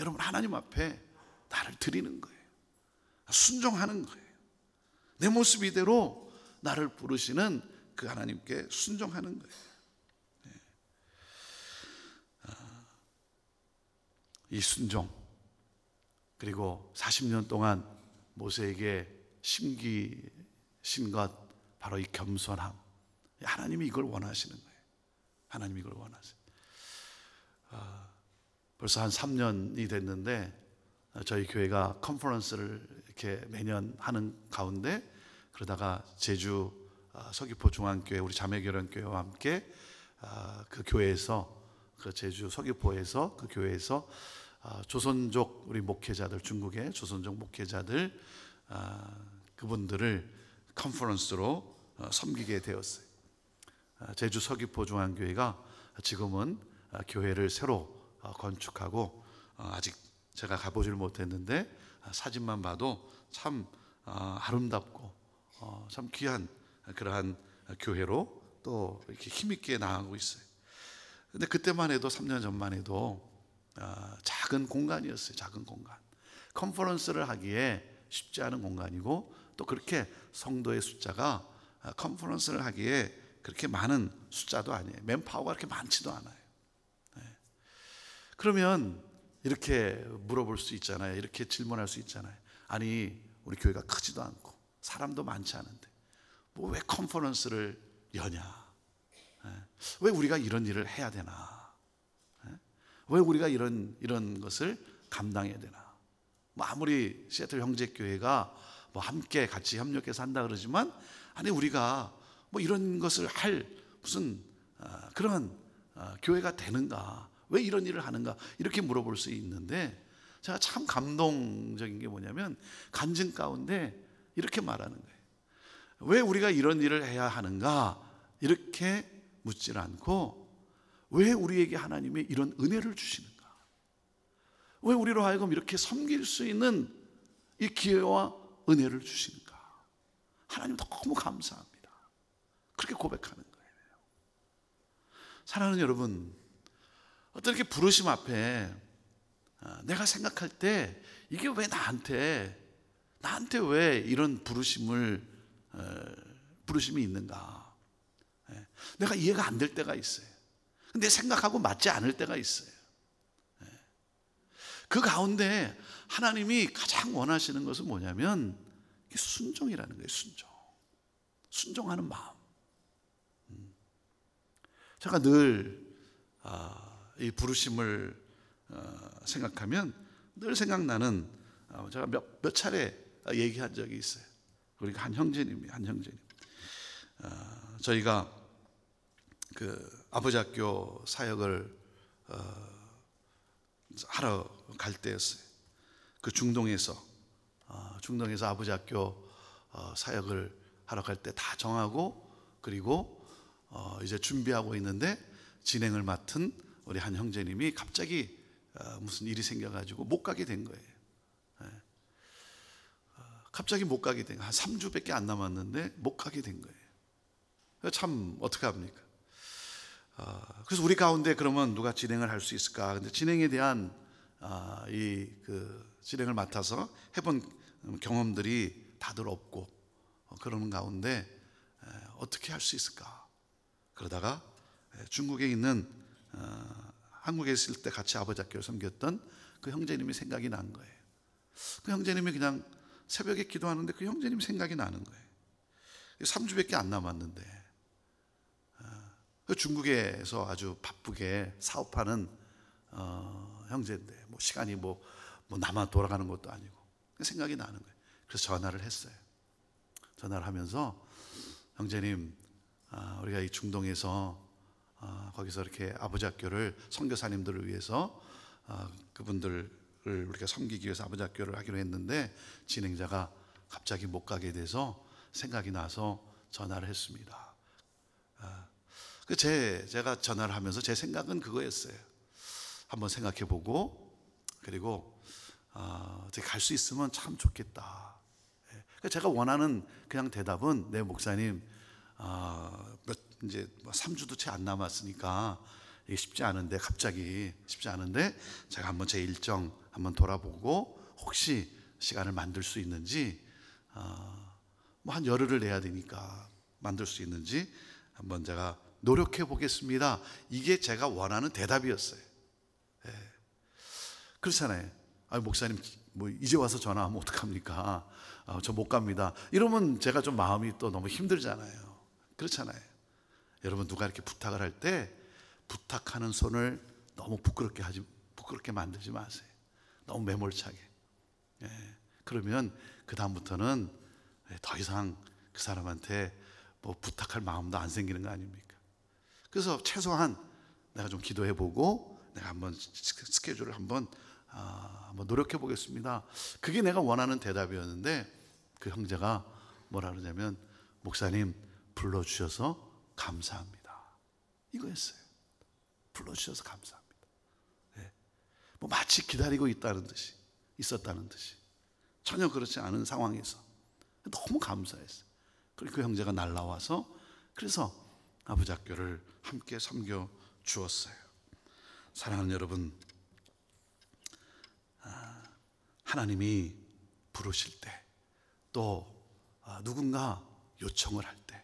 여러분, 하나님 앞에 나를 드리는 거예요. 순종하는 거예요. 내 모습 이대로 나를 부르시는 그 하나님께 순종하는 거예요. 이 순종, 그리고 40년 동안 모세에게 심기신 것, 바로 이 겸손함. 하나님이 이걸 원하시는 거예요. 하나님이 이걸 원하세요. 벌써 한 3년이 됐는데 저희 교회가 컨퍼런스를 이렇게 매년 하는 가운데, 그러다가 제주 서귀포 중앙교회 우리 자매결연교회와 함께 그 교회에서, 그 제주 서귀포에서 그 교회에서 조선족 우리 목회자들, 중국의 조선족 목회자들, 그분들을 컨퍼런스로 섬기게 되었어요. 제주 서귀포 중앙교회가 지금은 교회를 새로 건축하고, 아직 제가 가보질 못했는데 사진만 봐도 참 아름답고 참 귀한 그러한 교회로 또 이렇게 힘있게 나아가고 있어요. 근데 그때만 해도, 3년 전만 해도 작은 공간이었어요. 작은 공간. 컨퍼런스를 하기에 쉽지 않은 공간이고, 또 그렇게 성도의 숫자가 컨퍼런스를 하기에 그렇게 많은 숫자도 아니에요. 맨파워가 그렇게 많지도 않아요. 그러면 이렇게 물어볼 수 있잖아요. 이렇게 질문할 수 있잖아요. 아니, 우리 교회가 크지도 않고 사람도 많지 않은데 왜 컨퍼런스를 여냐? 왜 우리가 이런 일을 해야 되나? 왜 우리가 이런 것을 감당해야 되나? 아무리 시애틀 형제교회가 함께 같이 협력해서 한다 그러지만, 아니, 우리가 이런 것을 할 무슨 그런 교회가 되는가? 왜 이런 일을 하는가? 이렇게 물어볼 수 있는데, 제가 참 감동적인 게 뭐냐면 간증 가운데 이렇게 말하는 거예요. 왜 우리가 이런 일을 해야 하는가? 이렇게 묻질 않고, 왜 우리에게 하나님이 이런 은혜를 주시는가? 왜 우리로 하여금 이렇게 섬길 수 있는 이 기회와 은혜를 주시는가? 하나님 너무 감사합니다. 그렇게 고백하는 거예요. 사랑하는 여러분, 어떤 이렇게 부르심 앞에 내가 생각할 때 이게 왜 나한테 왜 이런 부르심이 있는가? 내가 이해가 안 될 때가 있어요. 근데 생각하고 맞지 않을 때가 있어요. 그 가운데 하나님이 가장 원하시는 것은 뭐냐면 순종이라는 거예요. 순종하는 마음. 제가 늘 이 부르심을 생각하면 늘 생각나는, 제가 몇 차례 얘기한 적이 있어요. 그러니까 한 형제님, 저희가 그 아버지 학교 사역을 하러 갈 때였어요. 그 중동에서 아버지 학교 사역을 하러 갈 때 다 정하고, 그리고 이제 준비하고 있는데 진행을 맡은 우리 한 형제님이 갑자기 무슨 일이 생겨가지고 못 가게 된 거예요. 갑자기 못 가게 된 거예요. 한 3주밖에 안 남았는데 못 가게 된 거예요. 참 어떻게 합니까? 그래서 우리 가운데 그러면 누가 진행을 할 수 있을까? 근데 진행에 대한 진행을 맡아서 해본 경험들이 다들 없고 그러는 가운데 어떻게 할 수 있을까? 그러다가 중국에 있는 한국에 있을 때 같이 아버지 학교를 섬겼던 그 형제님이 생각이 난 거예요. 그 형제님이 그냥 새벽에 기도하는데 그 형제님 생각이 나는 거예요. 3주밖에 안 남았는데 중국에서 아주 바쁘게 사업하는 형제인데 뭐 시간이 뭐 나만 돌아가는 것도 아니고 생각이 나는 거예요. 그래서 전화를 했어요. 전화를 하면서 형제님, 우리가 이 중동에서 거기서 이렇게 아버지 학교를 선교사님들을 위해서 그분들을 우리가 섬기기 위해서 아버지 학교를 하기로 했는데 진행자가 갑자기 못 가게 돼서 생각이 나서 전화를 했습니다. 제가 전화를 하면서 제 생각은 그거였어요. 한번 생각해보고 그리고 갈 수 있으면 참 좋겠다. 제가 원하는 그냥 대답은 네 목사님 이제 3주도 채 안 남았으니까 이게 쉽지 않은데 갑자기 쉽지 않은데 제가 한번 제 일정 한번 돌아보고 혹시 시간을 만들 수 있는지 뭐 한 열흘을 내야 되니까 만들 수 있는지 한번 제가 노력해 보겠습니다. 이게 제가 원하는 대답이었어요. 그렇잖아요. 목사님 뭐 이제 와서 전화하면 어떡합니까? 저 못 갑니다. 이러면 제가 좀 마음이 또 너무 힘들잖아요. 그렇잖아요. 여러분 누가 이렇게 부탁을 할 때 부탁하는 손을 너무 부끄럽게 만들지 마세요. 너무 매몰차게. 그러면 그 다음부터는 더 이상 그 사람한테 뭐 부탁할 마음도 안 생기는 거 아닙니까? 그래서 최소한 내가 좀 기도해보고 내가 한번 스케줄을 한번 노력해 보겠습니다. 그게 내가 원하는 대답이었는데 그 형제가 뭐라 그러냐면 목사님 불러주셔서 감사합니다. 이거였어요. 불러주셔서 감사합니다. 뭐 마치 기다리고 있었다는 듯이 전혀 그렇지 않은 상황에서 너무 감사했어요. 그리고 그 형제가 날라와서 그래서 아버지 학교를 함께 섬겨 주었어요. 사랑하는 여러분, 하나님이 부르실 때 또 누군가 요청을 할 때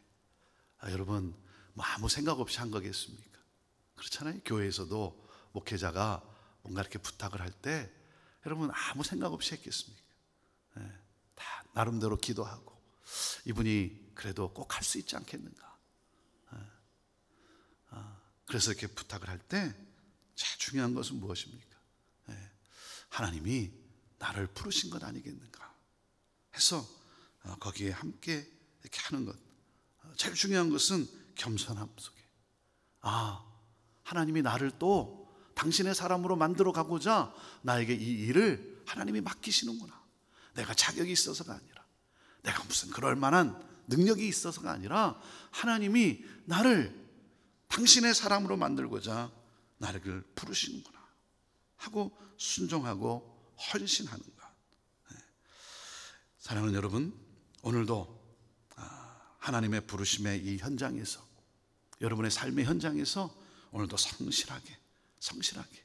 여러분 뭐 아무 생각 없이 한 거겠습니까? 그렇잖아요. 교회에서도 목회자가 뭔가 이렇게 부탁을 할 때 여러분 아무 생각 없이 했겠습니까? 다 나름대로 기도하고 이분이 그래도 꼭 할 수 있지 않겠는가? 그래서 이렇게 부탁을 할 때 제일 중요한 것은 무엇입니까? 하나님이 나를 부르신 것 아니겠는가? 해서 거기에 함께 이렇게 하는 것. 제일 중요한 것은 겸손함 속에 하나님이 나를 또 당신의 사람으로 만들어 가고자 나에게 이 일을 하나님이 맡기시는구나. 내가 자격이 있어서가 아니라 내가 무슨 그럴 만한 능력이 있어서가 아니라 하나님이 나를 당신의 사람으로 만들고자 나를 부르시는구나 하고 순종하고 헌신하는 것. 사랑하는 여러분, 오늘도 하나님의 부르심의 이 현장에서 여러분의 삶의 현장에서 오늘도 성실하게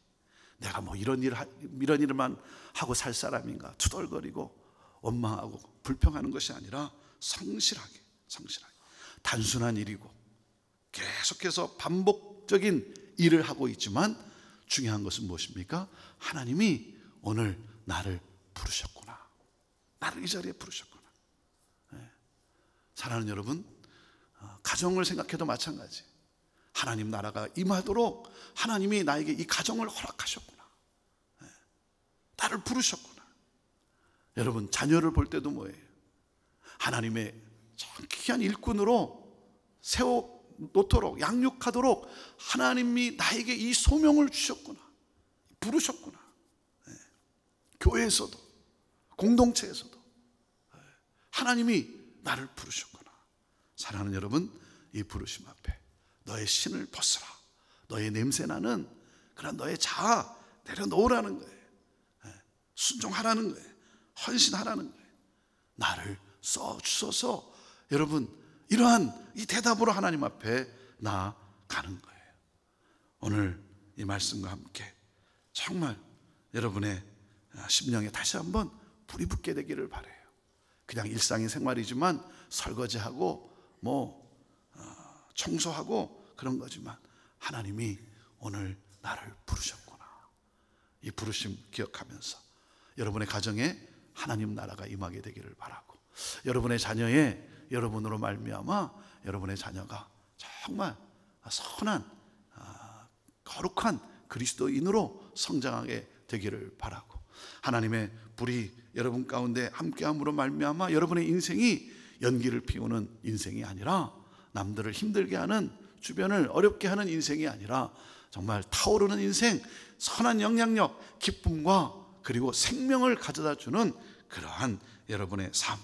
내가 뭐 이런 일만 하고 살 사람인가 투덜거리고 원망하고 불평하는 것이 아니라 성실하게 단순한 일이고 계속해서 반복적인 일을 하고 있지만 중요한 것은 무엇입니까? 하나님이 오늘 나를 부르셨구나. 나를 이 자리에 부르셨구나. 사랑하는 여러분, 가정을 생각해도 마찬가지. 하나님 나라가 임하도록 하나님이 나에게 이 가정을 허락하셨구나. 나를 부르셨구나. 여러분 자녀를 볼 때도 뭐예요? 하나님의 귀한 일꾼으로 세워놓도록 양육하도록 하나님이 나에게 이 소명을 주셨구나. 부르셨구나. 교회에서도 공동체에서도 하나님이 나를 부르셨구나. 사랑하는 여러분, 이 부르심 앞에 너의 신을 벗으라. 너의 냄새나는 그런 너의 자아 내려놓으라는 거예요. 순종하라는 거예요. 헌신하라는 거예요. 나를 써주소서. 여러분, 이러한 이 대답으로 하나님 앞에 나아가는 거예요. 오늘 이 말씀과 함께 정말 여러분의 심령에 다시 한번 불이 붙게 되기를 바라요. 그냥 일상의 생활이지만 설거지하고 청소하고 그런 거지만 하나님이 오늘 나를 부르셨구나. 이 부르심 기억하면서 여러분의 가정에 하나님 나라가 임하게 되기를 바라고, 여러분의 자녀의 여러분으로 말미암아 여러분의 자녀가 정말 선한 거룩한 그리스도인으로 성장하게 되기를 바라고, 하나님의 불이 여러분 가운데 함께함으로 말미암아 여러분의 인생이 연기를 피우는 인생이 아니라, 남들을 힘들게 하는, 주변을 어렵게 하는 인생이 아니라 정말 타오르는 인생, 선한 영향력, 기쁨과 그리고 생명을 가져다 주는 그러한 여러분의 삶.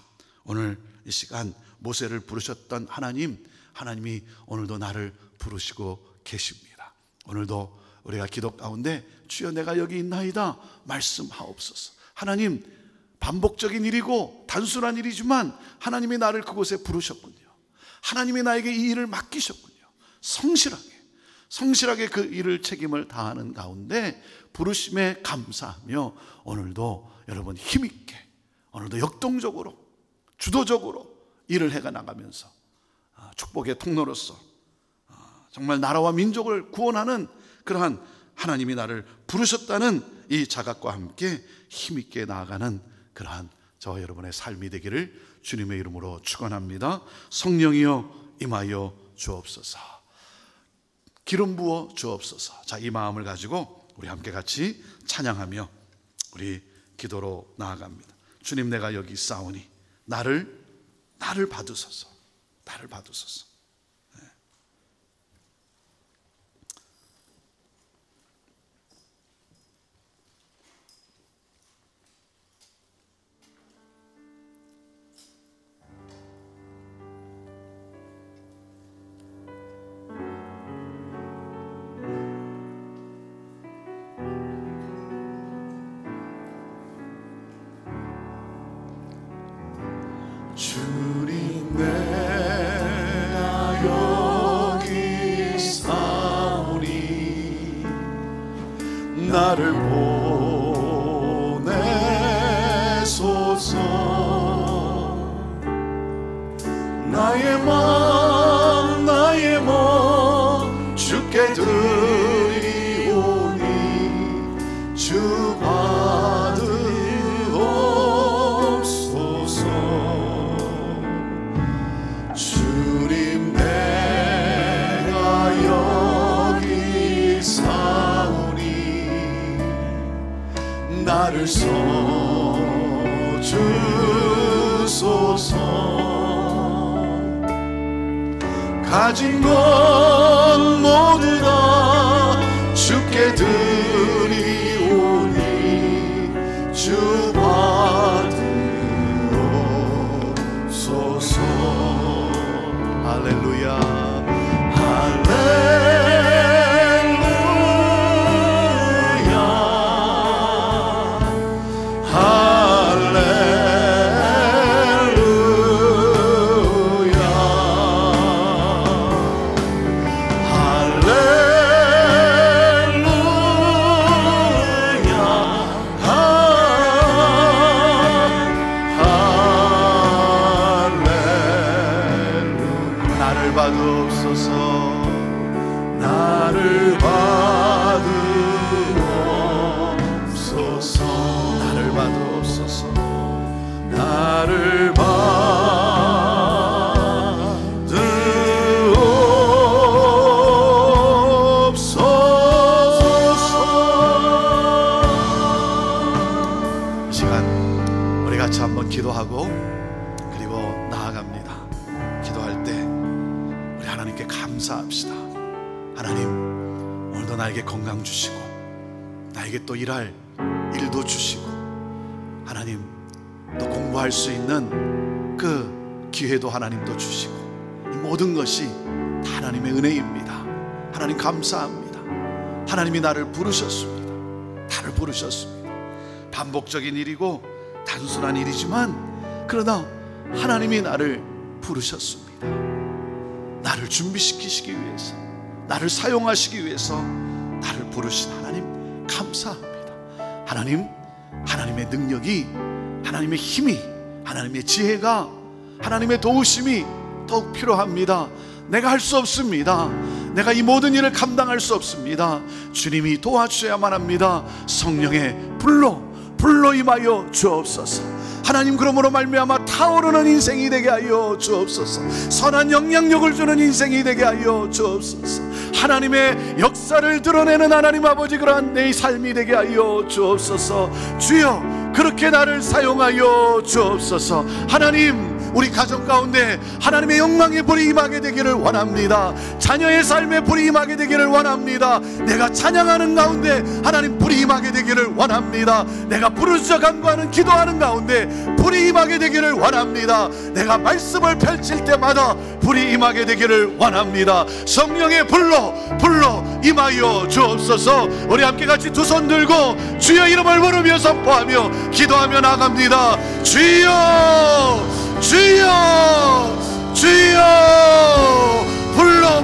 오늘 이 시간 모세를 부르셨던 하나님이 오늘도 나를 부르시고 계십니다. 오늘도 우리가 기도 가운데 주여 내가 여기 있나이다 말씀하옵소서. 하나님, 반복적인 일이고 단순한 일이지만 하나님이 나를 그곳에 부르셨군요. 하나님이 나에게 이 일을 맡기셨군요. 성실하게 그 일을 책임을 다하는 가운데 부르심에 감사하며 오늘도 여러분 힘있게, 오늘도 역동적으로 주도적으로 일을 해가 나가면서 축복의 통로로서 정말 나라와 민족을 구원하는 그러한 하나님이 나를 부르셨다는 이 자각과 함께 힘있게 나아가는 그러한 저와 여러분의 삶이 되기를 주님의 이름으로 축원합니다. 성령이여 임하여 주옵소서. 기름 부어 주옵소서. 자, 이 마음을 가지고 우리 함께 같이 찬양하며 우리 기도로 나아갑니다. 주님, 내가 여기 있사오니 나를 받으소서. 나를 받으소서. 네. 주님, 내가 여기 있사오니 나를 보내소서. 나의 마음 주께 드리오니 주 받으옵소서. 주님, 내가 여기 있사오니 나를 써주소서. 가진 것 모두 다 주께 드리오니 주 받으옵소서. 할렐루야, 할렐루야, 나를 받으옵소서. 나를 받으옵소서. 나를 받으옵소서. 나를 받으옵소서. 이 시간 우리 같이 한번 기도하고 그리고 나아갑니다. 기도할 때 우리 하나님께 감사합시다. 하나님, 오늘도 나에게 건강 주시고 나에게 또 일할 일도 주시고 하나님 또 공부할 수 있는 그 기회도 하나님도 주시고 이 모든 것이 다 하나님의 은혜입니다. 하나님 감사합니다. 하나님이 나를 부르셨습니다. 반복적인 일이고 단순한 일이지만 그러나 하나님이 나를 부르셨습니다. 나를 준비시키시기 위해서, 나를 사용하시기 위해서 나를 부르신 하나님 감사합니다. 하나님, 하나님의 능력이, 하나님의 힘이, 하나님의 지혜가, 하나님의 도우심이 더욱 필요합니다. 내가 할 수 없습니다. 내가 이 모든 일을 감당할 수 없습니다. 주님이 도와주셔야만 합니다. 성령의 불로 임하여 주옵소서. 하나님, 그러므로 말미암아 타오르는 인생이 되게 하여 주옵소서. 선한 영향력을 주는 인생이 되게 하여 주옵소서. 하나님의 역사를 드러내는 하나님 아버지, 그러한 내 삶이 되게 하여 주옵소서. 주여, 그렇게 나를 사용하여 주옵소서. 하나님, 우리 가정 가운데 하나님의 영광의 불이 임하게 되기를 원합니다. 자녀의 삶에 불이 임하게 되기를 원합니다. 내가 찬양하는 가운데 하나님 불이 임하게 되기를 원합니다. 내가 부르짖어 간구하는 기도하는 가운데 불이 임하게 되기를 원합니다. 내가 말씀을 펼칠 때마다 불이 임하게 되기를 원합니다. 성령의 불로 임하여 주옵소서. 우리 함께 같이 두 손 들고 주여 이름을 부르며 선포하며 기도하며 나갑니다. 주여, 주여, 주여,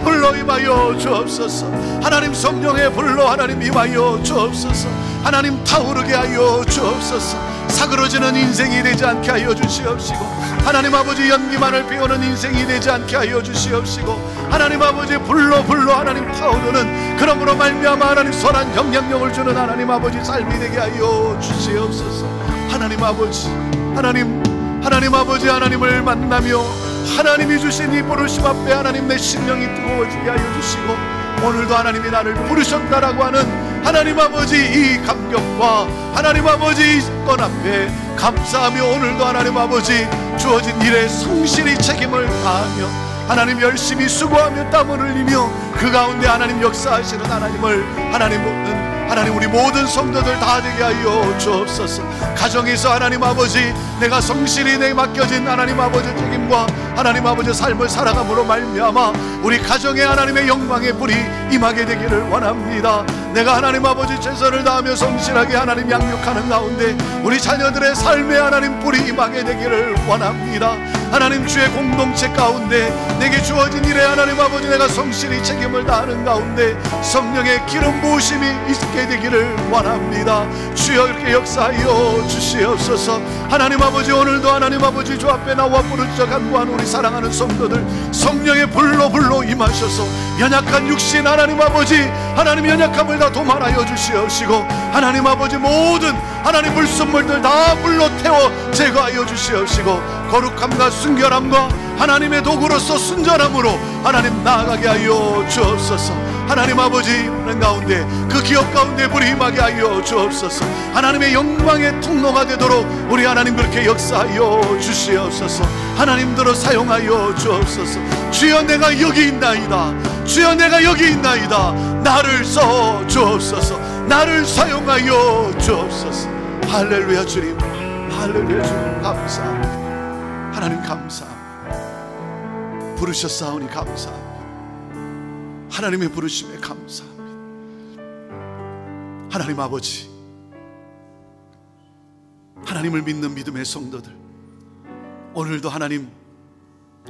불로 임하여 주옵소서. 하나님, 성령의 불로 하나님 임하여 주옵소서. 하나님, 타오르게 하여 주옵소서. 사그러지는 인생이 되지 않게 하여 주시옵시고, 하나님 아버지 연기만을 피우는 인생이 되지 않게 하여 주시옵시고, 하나님 아버지 불로 하나님 타오르는, 그러므로 말미암아 하나님 선한 영향력을 주는 하나님 아버지 삶이 되게 하여 주시옵소서. 하나님 아버지, 하나님 아버지, 하나님을 만나며 하나님이 주신 이 부르심 앞에 하나님 내 심령이 뜨거워지게 하여 주시고, 오늘도 하나님이 나를 부르셨다라고 하는 하나님 아버지 이 감격과 하나님 아버지 이 건 앞에 감사하며, 오늘도 하나님 아버지 주어진 일에 성실히 책임을 다하며 하나님 열심히 수고하며 땀을 흘리며 그 가운데 하나님 역사하시는 하나님을 하나님 우리 모든 성도들 다 되게 하여 주옵소서. 가정에서 하나님 아버지 내가 성실히 내 맡겨진 하나님 아버지 책임과 하나님 아버지 삶을 살아감으로 말미암아 우리 가정에 하나님의 영광의 불이 임하게 되기를 원합니다. 내가 하나님 아버지 최선을 다하며 성실하게 하나님 양육하는 가운데 우리 자녀들의 삶에 하나님 불이 임하게 되기를 원합니다. 하나님 주의 공동체 가운데 내게 주어진 일에 하나님 아버지 내가 성실히 책임을 다하는 가운데 성령의 기름 부으심이 있게 되기를 원합니다. 주여 이렇게 역사하여 주시옵소서. 하나님 아버지 오늘도 하나님 아버지 주 앞에 나와 부르짖어 간구한 우리 사랑하는 성도들 성령의 불로 임하셔서 연약한 육신 하나님 아버지 하나님 연약함을 다 도말하여 주시옵시고 하나님 아버지 모든 하나님 불순물들 다 불로 태워 제거하여 주시옵시고 거룩함과 순결함과 하나님의 도구로서 순전함으로 하나님 나아가게 하여 주옵소서. 하나님 아버지 하는 가운데 그 기업 가운데 불이 임하게 하여 주옵소서. 하나님의 영광의 통로가 되도록 우리 하나님 그렇게 역사하여 주시옵소서. 하나님들로 사용하여 주옵소서. 주여 내가 여기 있나이다. 주여 내가 여기 있나이다. 나를 써 주옵소서. 나를 사용하여 주옵소서. 할렐루야 주님, 할렐루야 주님 감사합니다. 하나님 감사합니다. 부르셨사오니 감사합니다. 하나님의 부르심에 감사합니다. 하나님 아버지, 하나님을 믿는 믿음의 성도들 오늘도 하나님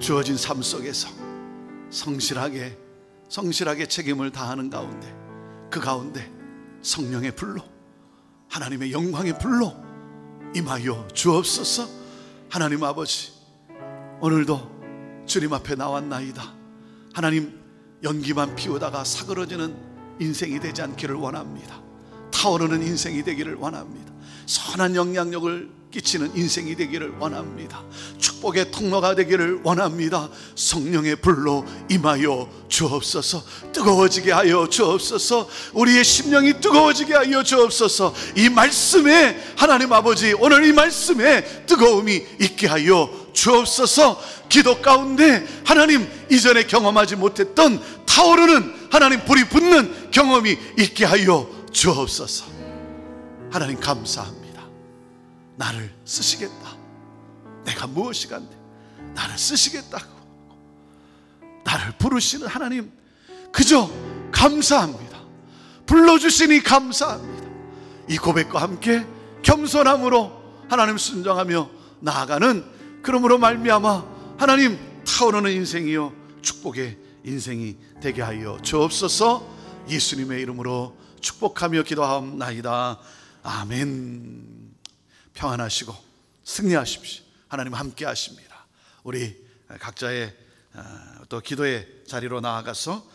주어진 삶 속에서 성실하게 책임을 다하는 가운데 그 가운데 성령의 불로 하나님의 영광의 불로 임하여 주옵소서. 하나님 아버지 오늘도 주님 앞에 나왔나이다. 하나님 연기만 피우다가 사그러지는 인생이 되지 않기를 원합니다. 타오르는 인생이 되기를 원합니다. 선한 영향력을 끼치는 인생이 되기를 원합니다. 축복의 통로가 되기를 원합니다. 성령의 불로 임하여 주옵소서. 뜨거워지게 하여 주옵소서. 우리의 심령이 뜨거워지게 하여 주옵소서. 이 말씀에 하나님 아버지 오늘 이 말씀에 뜨거움이 있게 하여 주옵소서. 기도 가운데 하나님 이전에 경험하지 못했던 타오르는 하나님 불이 붙는 경험이 있게 하여 주옵소서. 하나님 감사합니다. 나를 쓰시겠다. 내가 무엇이 간데 나를 쓰시겠다고 나를 부르시는 하나님 그저 감사합니다. 불러주시니 감사합니다. 이 고백과 함께 겸손함으로 하나님 순종하며 나아가는 그러므로 말미암아 하나님 타오르는 인생이요 축복의 인생이 되게 하여 주옵소서. 예수님의 이름으로 축복하며 기도하옵나이다. 아멘. 평안하시고 승리하십시오. 하나님 함께 하십니다. 우리 각자의 또 기도의 자리로 나아가서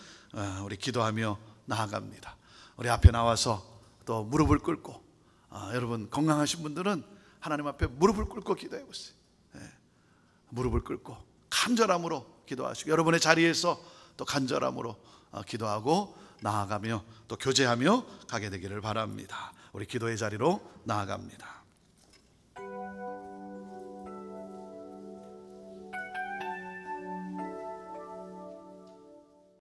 우리 기도하며 나아갑니다. 우리 앞에 나와서 또 무릎을 꿇고 여러분 건강하신 분들은 하나님 앞에 무릎을 꿇고 기도해 보세요. 무릎을 꿇고 간절함으로 기도하시고 여러분의 자리에서 또 간절함으로 기도하고 나아가며 또 교제하며 가게 되기를 바랍니다. 우리 기도의 자리로 나아갑니다.